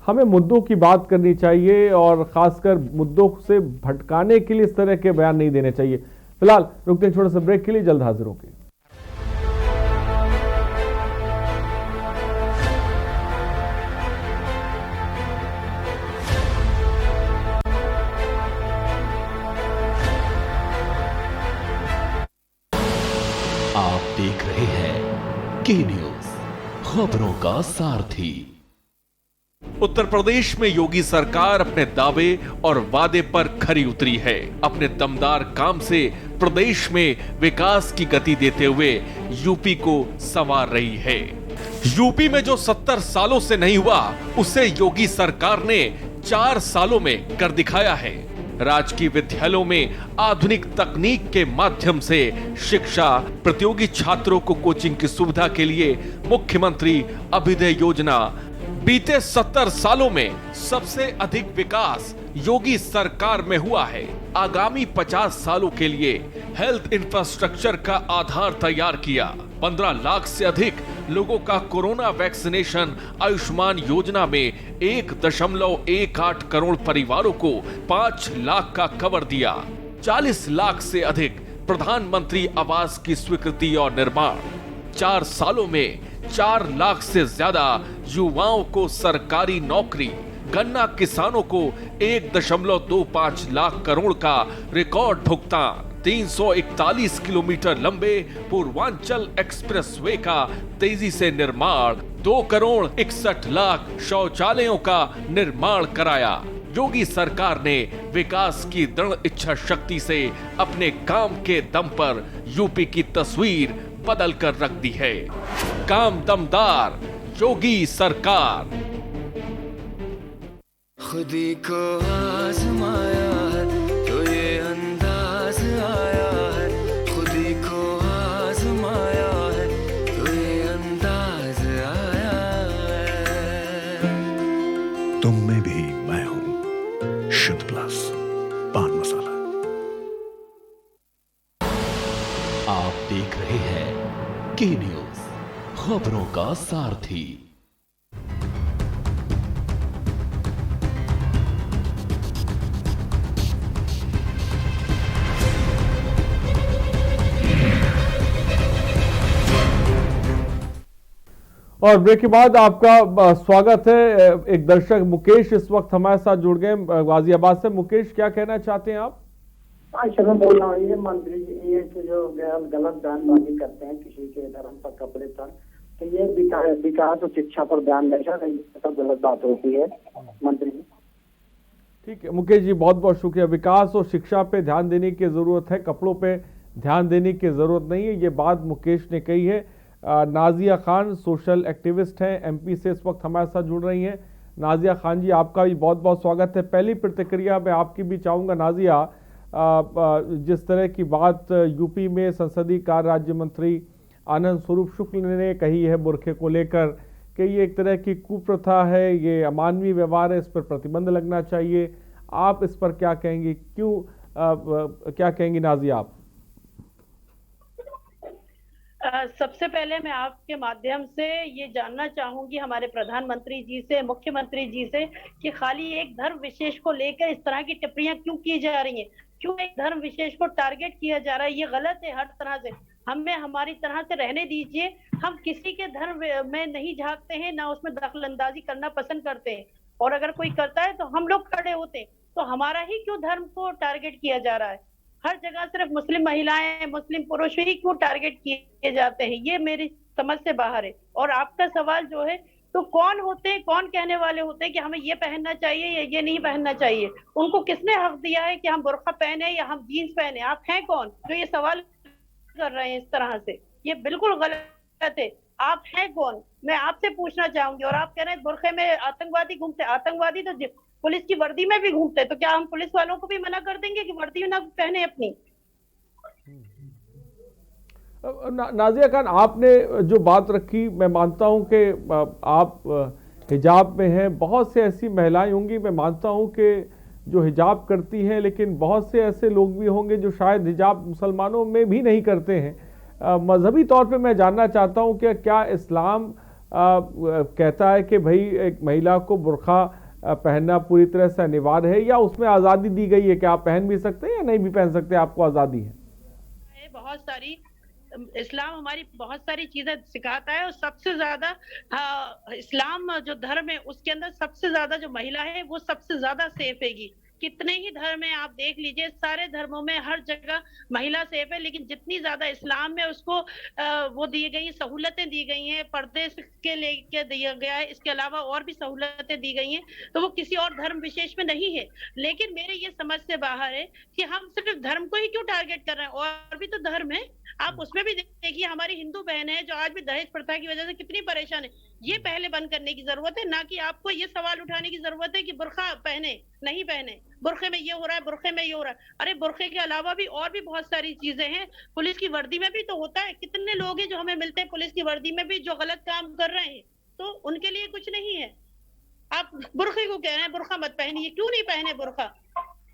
हमें मुद्दों की बात करनी चाहिए और खासकर मुद्दों से भटकाने के लिए इस तरह के बयान नहीं देने चाहिए। फिलहाल रुकते हैं छोटे से ब्रेक के लिए, जल्द हाजिर होंगे। आप देख रहे हैं के न्यूज, खबरों का सारथी। उत्तर प्रदेश में योगी सरकार अपने दावे और वादे पर खरी उतरी है। अपने दमदार काम से प्रदेश में विकास की गति देते हुए यूपी को संवार रही है। यूपी में जो 70 सालों से नहीं हुआ, उसे योगी सरकार ने 4 सालों में कर दिखाया है। राजकीय विद्यालयों में आधुनिक तकनीक के माध्यम से शिक्षा, प्रतियोगी छात्रों को कोचिंग की सुविधा के लिए मुख्यमंत्री अभ्युदय योजना। बीते 70 सालों में सबसे अधिक विकास योगी सरकार में हुआ है। आगामी 50 सालों के लिए हेल्थ इंफ्रास्ट्रक्चर का आधार तैयार किया। 15 लाख से अधिक लोगों का कोरोना वैक्सीनेशन। आयुष्मान योजना में 1.18 करोड़ परिवारों को 5 लाख का कवर दिया। 40 लाख से अधिक प्रधानमंत्री आवास की स्वीकृति और निर्माण। 4 सालों में 4 लाख से ज्यादा युवाओं को सरकारी नौकरी। गन्ना किसानों को 1.25 लाख करोड़ का रिकॉर्ड भुगतान। 341 किलोमीटर लंबे पूर्वांचल एक्सप्रेसवे का तेजी से निर्माण। 2 करोड़ 61 लाख शौचालयों का निर्माण कराया। योगी सरकार ने विकास की दृढ़ इच्छा शक्ति से अपने काम के दम पर यूपी की तस्वीर बदल कर रख दी है। काम दमदार, योगी सरकार। खुदी को आजमाया है तो ये अंदाज आया है। खुदी को आजमाया है तो ये अंदाज आया है। तुम में भी मैं हूं, शुद्ध प्लस पान मसाला। आप देख रहे हैं के न्यूज, खबरों का सारथी। और ब्रेक के बाद आपका स्वागत है। एक दर्शक मुकेश इस वक्त हमारे साथ जुड़ गए गाजियाबाद से। मुकेश, क्या कहना चाहते हैं आप? अच्छा, मैं बोल रहा हूँ, ये मंत्री जी ये जो गलत बयानबाजी करते हैं किसी के धर्म पर, कपड़े पर, तो ये विकास और शिक्षा पर ध्यान देना सब गलत बात होती है मंत्री जी। ठीक है मुकेश जी, बहुत बहुत शुक्रिया। विकास और शिक्षा पे ध्यान देने की जरूरत है, कपड़ों पे ध्यान देने की जरूरत नहीं है। ये बात मुकेश ने कही है। नाजिया खान सोशल एक्टिविस्ट हैं, एमपी से इस वक्त हमारे साथ जुड़ रही हैं। नाजिया खान जी, आपका भी बहुत बहुत स्वागत है। पहली प्रतिक्रिया मैं आपकी भी चाहूँगा नाजिया, जिस तरह की बात यूपी में संसदीय कार्य राज्य मंत्री आनंद स्वरूप शुक्ल ने कही है बुरखे को लेकर कि ये एक तरह की कुप्रथा है, ये अमानवीय व्यवहार है, इस पर प्रतिबंध लगना चाहिए। आप इस पर क्या कहेंगे? क्या कहेंगी नाजिया आप? सबसे पहले मैं आपके माध्यम से ये जानना चाहूंगी हमारे प्रधानमंत्री जी से, मुख्यमंत्री जी से, कि खाली एक धर्म विशेष को लेकर इस तरह की टिप्पणियां क्यों की जा रही हैं? क्यों एक धर्म विशेष को टारगेट किया जा रहा है? ये गलत है हर तरह से। हमें हमारी तरह से रहने दीजिए। हम किसी के धर्म में नहीं झांकते हैं, ना उसमें दखल अंदाजी करना पसंद करते हैं, और अगर कोई करता है तो हम लोग खड़े होते हैं। तो हमारा ही क्यों धर्म को टारगेट किया जा रहा है? हर जगह सिर्फ मुस्लिम महिलाएं, मुस्लिम पुरुष ही क्यों टारगेट किए जाते हैं? ये मेरी समझ से बाहर है। और आपका सवाल जो है, तो कौन होते हैं, कौन कहने वाले होते हैं कि हमें ये पहनना चाहिए या ये नहीं पहनना चाहिए? उनको किसने हक दिया है कि हम बुर्का पहने या हम जीन्स पहने? आप हैं कौन जो ये सवाल कर रहे हैं इस तरह से? ये बिल्कुल गलत है। आप हैं कौन, मैं आपसे पूछना चाहूंगी। और आप कह रहे हैं बुर्खे में आतंकवादी घूमते। आतंकवादी तो पुलिस की वर्दी में भी घूमते हैं, तो क्या हम पुलिस वालों को भी मना कर देंगे कि वर्दी ना पहने अपनी? नाजिया खान, आपने जो बात रखी, मैं मानता हूं कि आप हिजाब में हैं। बहुत से ऐसी महिलाएं होंगी, मैं मानता हूं कि जो हिजाब करती हैं, लेकिन बहुत से ऐसे लोग भी होंगे जो शायद हिजाब मुसलमानों में भी नहीं करते हैं। मजहबी तौर पे मैं जानना चाहता हूं कि क्या इस्लाम कहता है कि भाई एक महिला को बुर्का पहनना पूरी तरह से अनिवार्य है, या उसमें आज़ादी दी गई है कि आप पहन भी सकते हैं या नहीं भी पहन सकते, आपको आज़ादी है? बहुत सारी इस्लाम हमारी बहुत सारी चीजें सिखाता है, और सबसे ज्यादा इस्लाम जो धर्म है उसके अंदर सबसे ज्यादा जो महिला है वो सबसे ज्यादा सेफ हैगी। कितने ही धर्म है आप देख लीजिए, सारे धर्मों में हर जगह महिला सेफ है, लेकिन जितनी ज्यादा इस्लाम में उसको वो दी गई सहूलतें दी गई हैं, पर्दे के लेके दिया गया है, इसके अलावा और भी सहूलतें दी गई हैं, तो वो किसी और धर्म विशेष में नहीं है। लेकिन मेरे ये समझ से बाहर है कि हम सिर्फ धर्म को ही क्यों टारगेट कर रहे हैं, और भी तो धर्म है। आप उसमें भी देखिए, हमारी हिंदू बहनें हैं जो आज भी दहेज प्रथा की वजह से कितनी परेशान है। ये पहले बंद करने की जरूरत है, ना कि आपको ये सवाल उठाने की जरूरत है कि बुर्का पहने नहीं पहने, बुर्के में ये हो रहा है, बुर्के में ये हो रहा है। अरे बुर्के के अलावा भी और भी बहुत सारी चीजें हैं, पुलिस की वर्दी में भी तो होता है। कितने लोग हैं जो हमें मिलते हैं पुलिस की वर्दी में भी जो गलत काम कर रहे हैं, तो उनके लिए कुछ नहीं है। आप बुर्के को कह रहे हैं बुर्का मत पहनिए, क्यों नहीं पहने बुर्का?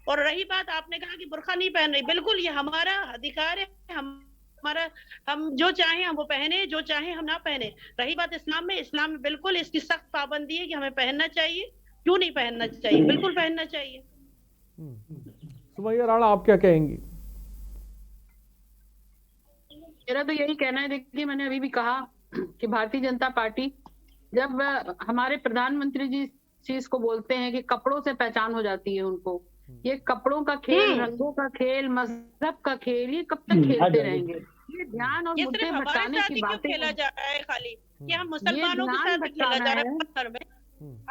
और रही बात, आपने कहा कि बुर्का नहीं पहन रही, बिल्कुल ये हमारा अधिकार है, हम जो चाहें हम वो पहने, जो चाहें हम ना पहने। रही बात इस्लाम में बिल्कुल इसकी सख्त पाबंदी है कि हमें पहनना चाहिए। क्यों नहीं पहनना चाहिए? बिल्कुल पहनना चाहिए। सुमैया राणा, आप क्या कहेंगी? मेरा तो यही कहना है, देखिए मैंने अभी भी कहा कि भारतीय जनता पार्टी जब हमारे प्रधानमंत्री जी चीज को बोलते हैं कि कपड़ों से पहचान हो जाती है उनको, ये कपड़ों का खेल, रंगों का खेल, मजहब का खेल, ये कब तक खेलते रहेंगे? ये ध्यान और मुद्दे भटकाने की बातें खेला जा रहा है खाली, कि हम मुसलमानों के साथ खेला जा रहा है पत्थर में।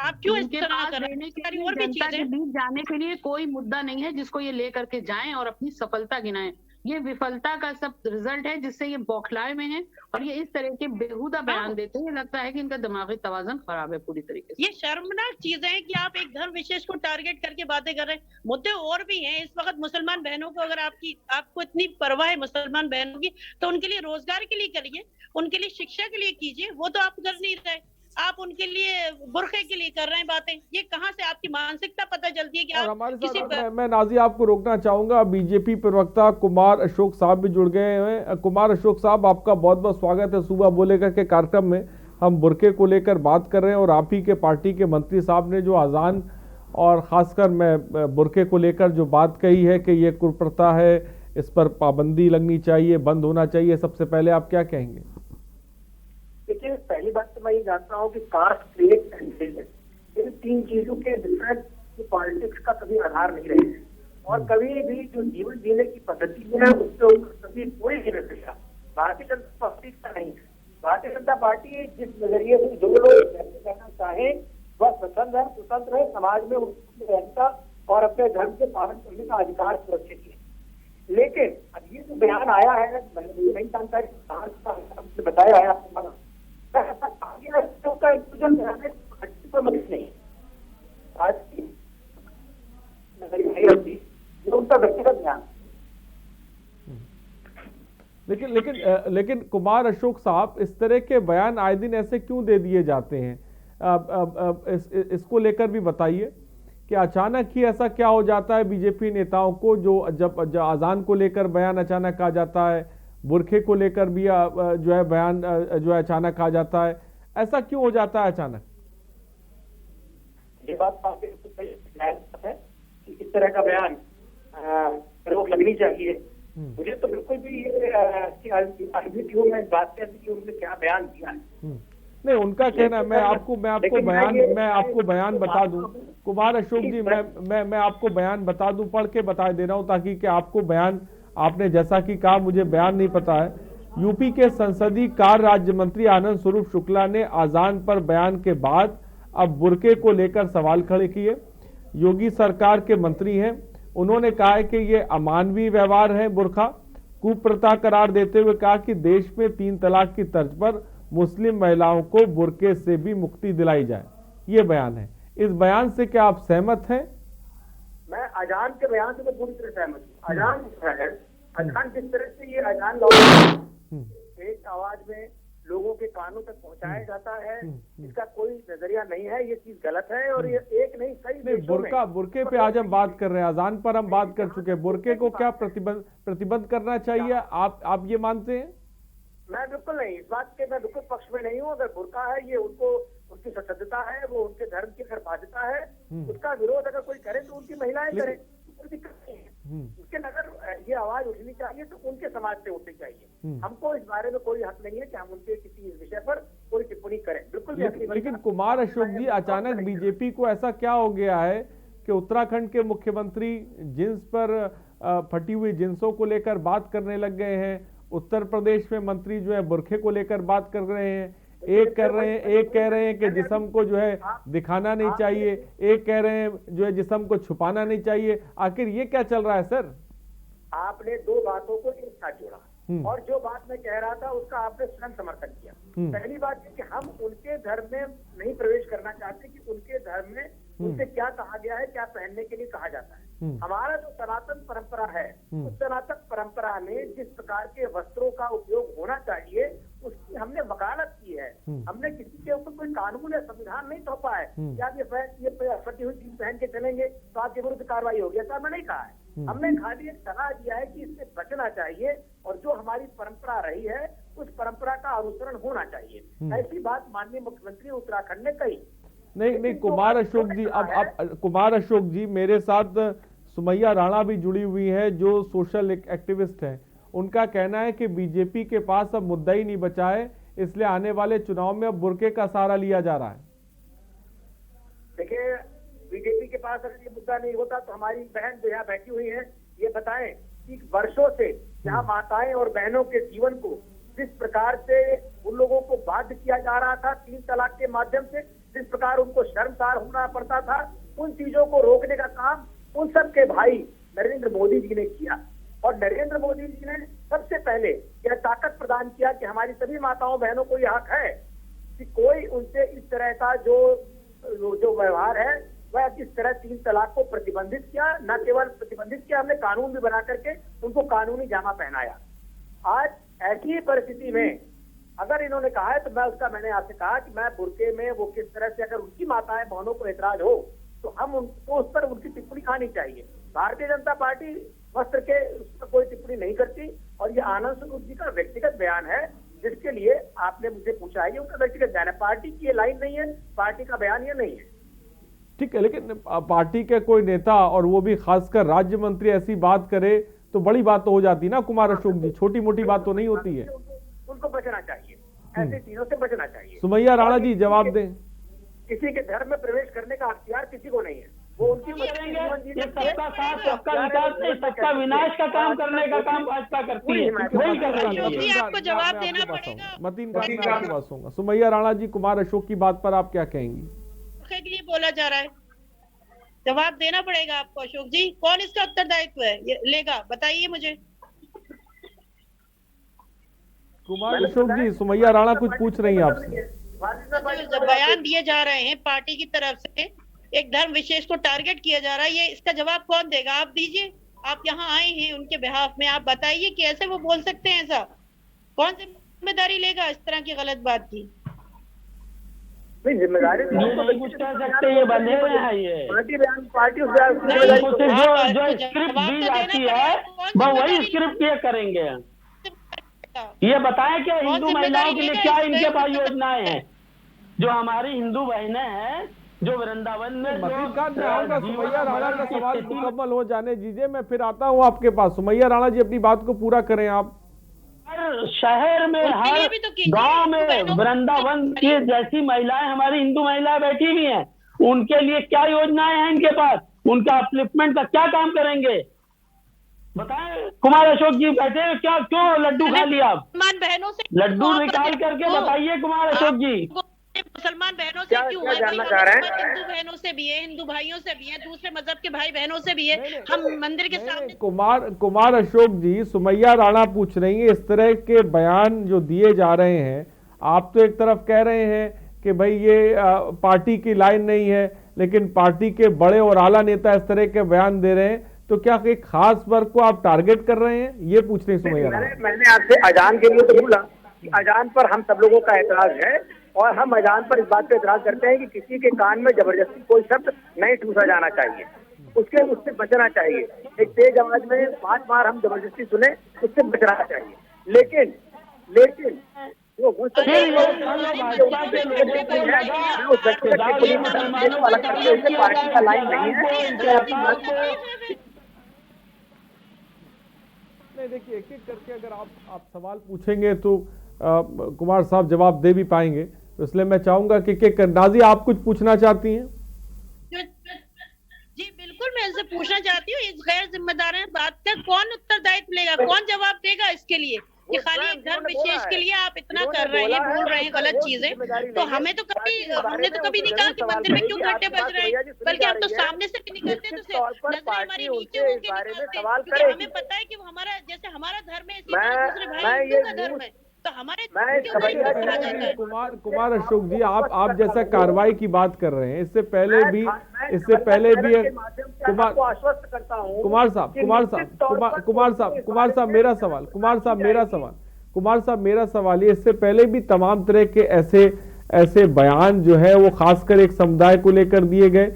आप क्यों इस तरह कर रहे हैं? और भी जनता के बीच जाने के लिए कोई मुद्दा नहीं है जिसको ये लेकर के जाएं और अपनी सफलता गिनाएं। ये विफलता का सब रिजल्ट है, जिससे ये बौखलाए में है और ये इस तरह के बेहुदा बयान देते हैं। लगता है कि इनका दिमागी तवाज़ुन खराब है पूरी तरीके से। ये शर्मनाक चीज है कि आप एक धर्म विशेष को टारगेट करके बातें कर रहे हैं। मुद्दे और भी हैं इस वक्त। मुसलमान बहनों को, अगर आपको इतनी परवाह है मुसलमान बहनों की, तो उनके लिए रोजगार के लिए करिए, उनके लिए शिक्षा के लिए कीजिए। वो तो आप कर नहीं रहे, आप उनके लिए बुर्के के लिए कर रहे हैं बातें। ये कहां से आपकी मानसिकता पता चलती है कि आप हमारे किसी साथ मैं नाजी आपको रोकना चाहूंगा, बीजेपी प्रवक्ता कुमार अशोक साहब भी जुड़ गए हैं। कुमार अशोक साहब, आपका बहुत बहुत स्वागत है सुबह बोलेगा के कार्यक्रम में। हम बुर्के को लेकर बात कर रहे हैं और आप ही के पार्टी के मंत्री साहब ने जो अजान और खासकर मैं बुर्के को लेकर जो बात कही है कि ये कुप्रथा है, इस पर पाबंदी लगनी चाहिए, बंद होना चाहिए, सबसे पहले आप क्या कहेंगे? देखिए, पहली बात तो मैं ये जानता हूँ कि कास्ट, क्रेज एंड रिलीजन, इन तीन चीजों के डिफरेंट पॉलिटिक्स का कभी आधार नहीं रहे हैं, और कभी भी जो जीवन जीने की पद्धति है उससे कभी कोई नहीं रखेगा। भारतीय जनता पार्टी का नहीं है। भारतीय जनता पार्टी जिस नजरिए से जो लोग करना चाहे वह स्वतंत्र है, समाज में उनकी रहता और अपने धर्म के पालन करने का अधिकार सुरक्षित है। लेकिन अब ये जो बयान आया है, मैंने नहीं जानता कि बताया है आपको, लेकिन कुमार अशोक साहब, इस तरह के बयान आए दिन ऐसे क्यों दे दिए जाते हैं? इसको लेकर भी बताइए कि अचानक ही ऐसा क्या हो जाता है बीजेपी नेताओं को, जो जब अजान को लेकर बयान अचानक आ जाता है, बुरखे को लेकर भी जो है बयान जो है अचानक आ जाता है, ऐसा क्यों हो जाता है अचानक? ये बात है कि इस तरह का बयान रोक लगनी चाहिए। मुझे तो बिल्कुल भी में बात करती कि उन्होंने क्या बयान दिया है। नहीं, उनका कहना, मैं आपको बयान बता दूं कुमार अशोक जी, मैं आपको बयान बता दूं, पढ़ के बता दे रहा हूं ताकि कि आपको बयान, आपने जैसा कि कहा मुझे बयान नहीं पता है। यूपी के संसदीय कार्य राज्य मंत्री आनंद स्वरूप शुक्ला ने अजान पर बयान के बाद अब बुर्के को लेकर सवाल खड़े किए। योगी सरकार के मंत्री हैं, उन्होंने कहा है कि ये अमानवीय व्यवहार है, बुर्का कुप्रथा करार देते हुए कहा कि देश में 3 तलाक की तर्ज पर मुस्लिम महिलाओं को बुर्के से भी मुक्ति दिलाई जाए। ये बयान है। इस बयान से क्या आप सहमत हैं? मैं अजान के बयान से तो पूरी तरह सहमत हूँ। अजान जिस तरह से ये अजान एक आवाज में लोगों के कानों तक पहुंचाया जाता है, इसका कोई नजरिया नहीं है। ये चीज गलत है और ये एक नहीं कई बुर्के पे आज हम बात कर रहे हैं, अजान पर हम बात कर चुके हैं। बुर्के को क्या प्रतिबंध करना चाहिए, आप ये मानते हैं? मैं बिल्कुल नहीं, इस बात के मैं बिल्कुल पक्ष में नहीं हूँ। अगर बुर्का है ये उनको, उनकी स्वतंत्रता है, वो उनके धर्म की अगर बाध्यता है, उसका विरोध अगर कोई करे तो उनकी महिलाएं करें, कोई दिक्कत नहीं है। लेकिन अगर ये आवाज उठनी चाहिए तो उनके समाज से उठनी चाहिए। हमको इस बारे में कोई हक नहीं है कि हम उनके किसी विषय पर कोई टिप्पणी करें, बिल्कुल भी। लेकिन कुमार अशोक जी, अचानक बीजेपी को ऐसा क्या हो गया है कि उत्तराखंड के मुख्यमंत्री जींस पर फटी हुई जींसों को लेकर बात करने लग गए हैं, उत्तर प्रदेश में मंत्री जो है बुरखे को लेकर बात कर रहे हैं, एक कह रहे हैं कि जिस्म को जो है दिखाना नहीं चाहिए, एक कह रहे हैं जो है जिस्म को छुपाना नहीं चाहिए। आखिर ये क्या चल रहा है सर? आपने दो बातों को एक साथ जोड़ा, और जो बात मैं कह रहा था उसका आपने स्वयं समर्थन किया। पहली बात ये कि हम उनके धर्म में नहीं प्रवेश करना चाहते कि उनके धर्म में उनसे क्या कहा गया है, क्या पहनने के लिए कहा जाता है। हमारा जो सनातन परंपरा है, उस सनातन परंपरा में जिस प्रकार के वस्त्रों का उपयोग होना चाहिए उसकी हमने वकालत की है। हमने किसी के ऊपर कोई कानून या संविधान नहीं थोपा है कि आप ये फटी हुई जींस पहन के चलेंगे तो आपके विरुद्ध कार्रवाई होगी, ऐसा हमने नहीं कहा है। हमने खाली एक सलाह दिया है कि इससे बचना चाहिए और जो हमारी परंपरा रही है उस परंपरा का अनुसरण होना चाहिए। ऐसी बात माननीय मुख्यमंत्री उत्तराखंड ने कही। नहीं कुमार अशोक जी, अब कुमार अशोक जी, मेरे साथ सुमैया राणा भी जुड़ी हुई है जो सोशल एक्टिविस्ट हैं। उनका कहना है कि बीजेपी के पास अब मुद्दा ही नहीं बचा है, इसलिए आने वाले चुनाव में अब बुर्के का सहारा लिया जा रहा है। देखिए, बीजेपी के पास अगर ये मुद्दा नहीं होता तो हमारी बहन जो यहाँ बैठी हुई है ये बताएं कि वर्षों से यहाँ माताएं और बहनों के जीवन को जिस प्रकार से उन लोगों को बाध्य किया जा रहा था 3 तलाक के माध्यम से, जिस प्रकार उनको शर्मसार होना पड़ता था, उन चीजों को रोकने का काम उन सब के भाई नरेंद्र मोदी जी ने किया। और नरेंद्र मोदी जी ने सबसे पहले यह ताकत प्रदान किया कि हमारी सभी माताओं बहनों को यह हक है कि कोई उनसे इस तरह का जो व्यवहार है वह इस तरह 3 तलाक को प्रतिबंधित किया। न केवल प्रतिबंधित किया, हमने कानून भी बना करके उनको कानूनी जामा पहनाया। आज ऐसी परिस्थिति में अगर इन्होंने कहा है तो मैंने आपसे कहा कि मैं बुर्के में वो किस तरह से, अगर उनकी माताएं बहनों को ऐतराज हो तो हम उनको उस पर उनकी टिप्पणी आनी चाहिए। भारतीय जनता पार्टी वस्त्र के उस पर कोई टिप्पणी नहीं करती और ये आनंद स्वरूप जी का व्यक्तिगत बयान है जिसके लिए आपने मुझे पूछा है। ये उनका व्यक्तिगत बयान है, पार्टी की ये लाइन नहीं है, पार्टी का बयान ये नहीं है। ठीक है, लेकिन पार्टी के कोई नेता और वो भी खासकर राज्य मंत्री ऐसी बात करे तो बड़ी बात तो हो जाती है ना कुमार अशोक जी, छोटी मोटी बात तो नहीं होती है। उनको बचना चाहिए, ऐसी चीजों से बचना चाहिए। सुमैया राणा जी जवाब दें। किसी के धर्म में प्रवेश करने का अख्तियार किसी को नहीं है, वो उनकी सबका साथ सबका विकास नहीं, सबका विनाश का काम करने का काम भाजपा करती है, वही कर रही है। आपको जवाब देना पड़ेगा। मतीन का आपके पास होगा। सुमैया राणा जी, कुमार अशोक की बात पर आप क्या कहेंगी? के लिए बोला जा रहा है, जवाब देना पड़ेगा आपको अशोक जी। कौन इसका उत्तरदायित्व है ये लेगा, बताइए मुझे। कुमार अशोक जी, सुमैया राणा कुछ पूछ रही है आपसे। जब बयान दिए जा रहे हैं पार्टी की तरफ से, एक धर्म विशेष को टारगेट किया जा रहा है, ये इसका जवाब कौन देगा? आप दीजिए, आप यहाँ आए हैं उनके बिहाफ में, आप बताइए कि ऐसे वो बोल सकते हैं ऐसा? कौन जिम्मेदारी लेगा इस तरह की गलत बात की? जिम्मेदारी कुछ कह सकते, ये बंधे हुए हैं, ये पार्टी जो स्क्रिप्ट दी जाती है वो वही स्क्रिप्ट ये करेंगे। ये बताएं कि हिंदू महिलाओं के लिए क्या इनके पास योजनाएं हैं। जो हमारी हिंदू बहनें हैं जो वृंदावन में, सुमैया राणा का सवाल मुकम्मल हो जाने दीजिए, मैं फिर आता हूँ आपके पास। सुमैया राणा जी अपनी बात को पूरा करें आप। हर शहर में, हर गांव में वृंदावन की जैसी महिलाएं, हमारी हिंदू महिलाएं बैठी हुई हैं, उनके लिए क्या योजनाएं हैं इनके पास? उनका अपलिफ्टमेंट का क्या काम करेंगे बताएं। कुमार अशोक जी बैठे हैं, क्या क्यों लड्डू खा लिया आप? बहनों से लड्डू निकाल करके बताइए कुमार अशोक जी। मुसलमान बहनों से क्यों? जानना चाह रहे हैं? हिंदू बहनों से भी है, हिंदू भाइयों से भी है, दूसरे मजहब के भाई बहनों से भी है। हम मंदिर के सामने कुमार अशोक जी, सुमैया राणा पूछ रही है, इस तरह के बयान जो दिए जा रहे हैं, आप तो एक तरफ कह रहे हैं कि भाई ये पार्टी की लाइन नहीं है, लेकिन पार्टी के बड़े और आला नेता इस तरह के बयान दे रहे हैं, तो क्या एक खास वर्ग को आप टारगेट कर रहे हैं? ये पूछ रही सुमैया राणा। मैंने आपसे अजान के लिए तो बोला कि अजान पर हम सब लोगों का एतराज है और हम अजान पर इस बात पे एतराज करते हैं कि किसी के कान में जबरदस्ती कोई शब्द नहीं ठूसा जाना चाहिए, उससे बचना चाहिए। एक तेज आवाज में 5 बार हम जबरदस्ती सुने, उससे बचना चाहिए। लेकिन लेकिन जो उस व्यक्तिगत अलग करते हुए पार्टी का लाइन नहीं है। नहीं, देखिए एक एक करके अगर आप सवाल पूछेंगे तो कुमार साहब जवाब दे भी पाएंगे, तो इसलिए मैं चाहूंगा कि नाज़िया आप कुछ पूछना चाहती हैं? जी बिल्कुल, मैं इनसे पूछना चाहती हूँ, इस गैर जिम्मेदाराना बात का कौन उत्तरदायित्व लेगा, कौन जवाब देगा इसके लिए कि खाली एक धर्म विशेष के लिए आप इतना कर रहे हैं, बोल रहे हैं गलत चीजें। तो हमने तो कभी नहीं कहा कि मंदिर में क्यों घंटे बज रहे हैं, बल्कि हम तो सामने से निकलते हैं तो नजरें हमारी नीचे होके निकलते हैं, क्योंकि हमें पता है कि वो हमारा जैसे हमारा धर्म है, इसी तरह दूसरे भाई हिंदू का धर्म है, तो हमारे कुमार अशोक जी, आप जैसा कार्रवाई की बात कर रहे हैं, इससे पहले भी कुमार साहब मेरा सवाल ये, इससे पहले भी तमाम तरह के ऐसे बयान जो है वो खासकर एक समुदाय को लेकर दिए गए,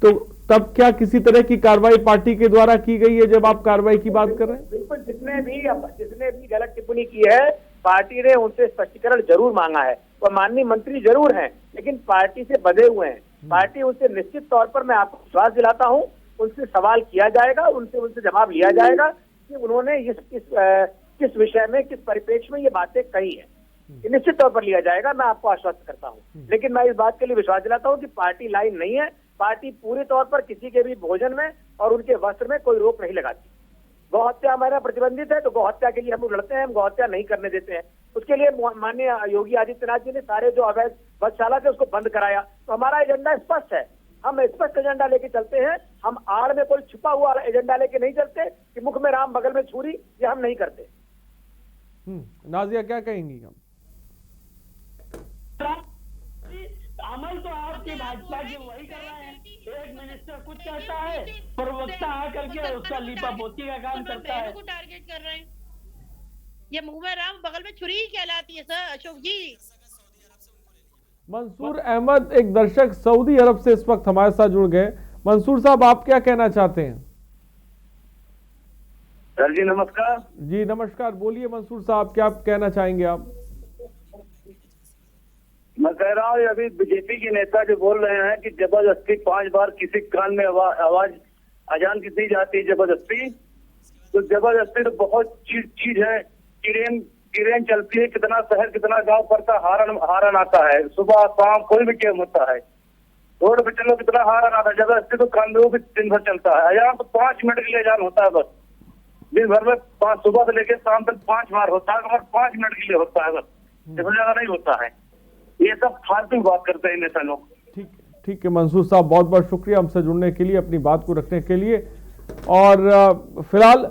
तो तब क्या किसी तरह की कार्रवाई पार्टी के द्वारा की गई है जब आप कार्रवाई की बात कर रहे हैं? बिल्कुल, जिसने भी गलत टिप्पणी की है पार्टी ने उनसे स्पष्टीकरण जरूर मांगा है, और माननीय मंत्री जरूर हैं, लेकिन पार्टी से बंधे हुए हैं। पार्टी उनसे निश्चित तौर पर, मैं आपको विश्वास दिलाता हूं, उनसे सवाल किया जाएगा, उनसे जवाब लिया जाएगा कि उन्होंने किस विषय में, किस परिप्रेक्ष्य में ये बातें कही है, निश्चित तौर पर लिया जाएगा, मैं आपको आश्वस्त करता हूं। लेकिन मैं इस बात के लिए विश्वास दिलाता हूं कि पार्टी लाइन नहीं है, पार्टी पूरे तौर पर किसी के भी भोजन में और उनके वस्त्र में कोई रोक नहीं लगाती। गौ हत्या हमारा प्रतिबंधित है, तो गौ हत्या के लिए हम लड़ते हैं, हम गौ हत्या नहीं करने देते हैं। उसके लिए माननीय योगी आदित्यनाथ जी ने सारे जो अवैध गौशाला थे उसको बंद कराया। तो हमारा एजेंडा स्पष्ट है, हम स्पष्ट एजेंडा लेके चलते हैं, हम आड़ में कोई छुपा हुआ एजेंडा लेके नहीं चलते कि मुख में राम बगल में छुरी, ये हम नहीं करते। नाज़िया क्या कहेंगी? हम अमल तो आपकी भाजपा की वही कर रहे हैं, एक मिनिस्टर कुछ कहता है, प्रवक्ता आकर के उसका लीपा पोती का काम करता है, टारगेट कर रहे हैं। ये मुंह में राम बगल में छुरी ही कहलाती है सर अशोक जी। मंसूर अहमद एक दर्शक सऊदी अरब से इस वक्त हमारे साथ जुड़ गए। मंसूर साहब, आप क्या कहना चाहते हैं? सर जी नमस्कार। जी नमस्कार, बोलिए मंसूर साहब, क्या कहना चाहेंगे आप? मैं कह रहा हूँ अभी बीजेपी के नेता जो बोल रहे हैं कि जबरदस्ती 5 बार किसी कान में आवाज अजान की दी जाती है जबरदस्ती, तो जबरदस्ती तो बहुत चीज है। ट्रेन चलती है, कितना शहर कितना गांव पड़ता, हारन आता है, सुबह शाम कोई भी टाइम होता है, रोड पे चलो कितना हारन आता है। जबरदस्ती तो कानून भी दिन भर चलता है। अजान तो 5 मिनट के लिए अजान होता है, बस दिन भर में सुबह से लेकर शाम तक 5 बार होता है, मगर 5 मिनट के लिए होता है, बस इससे ज्यादा नहीं होता है। ये सब फालतू बात करते हैं नेता लोग। ठीक है मंसूर साहब, बहुत बहुत शुक्रिया हमसे जुड़ने के लिए, अपनी बात को रखने के लिए। और फिलहाल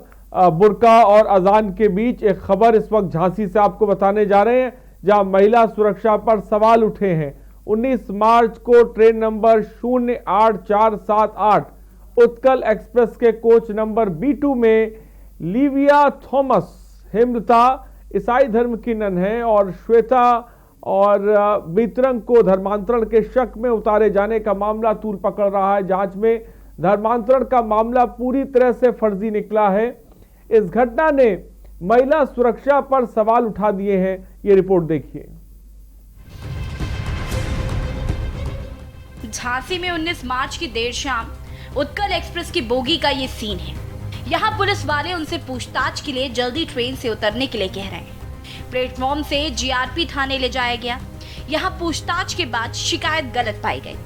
बुर्का और अजान के बीच एक खबर इस वक्त झांसी से आपको बताने जा रहे हैं, जहां महिला सुरक्षा पर सवाल उठे हैं। 19 मार्च को ट्रेन नंबर 08478 उत्कल एक्सप्रेस के कोच नंबर B2 में लिविया थॉमस हिमता ईसाई धर्म की नन है और श्वेता और बितरंग को धर्मांतरण के शक में उतारे जाने का मामला तूल पकड़ रहा है। जांच में धर्मांतरण का मामला पूरी तरह से फर्जी निकला है। इस घटना ने महिला सुरक्षा पर सवाल उठा दिए हैं। ये रिपोर्ट देखिए। झांसी में 19 मार्च की देर शाम उत्कल एक्सप्रेस की बोगी का ये सीन है। यहाँ पुलिस वाले उनसे पूछताछ के लिए जल्दी ट्रेन से उतरने के लिए कह रहे हैं। प्लेटफॉर्म से GRP थाने ले जाया गया। यहाँ पूछताछ के बाद शिकायत गलत पाई गई।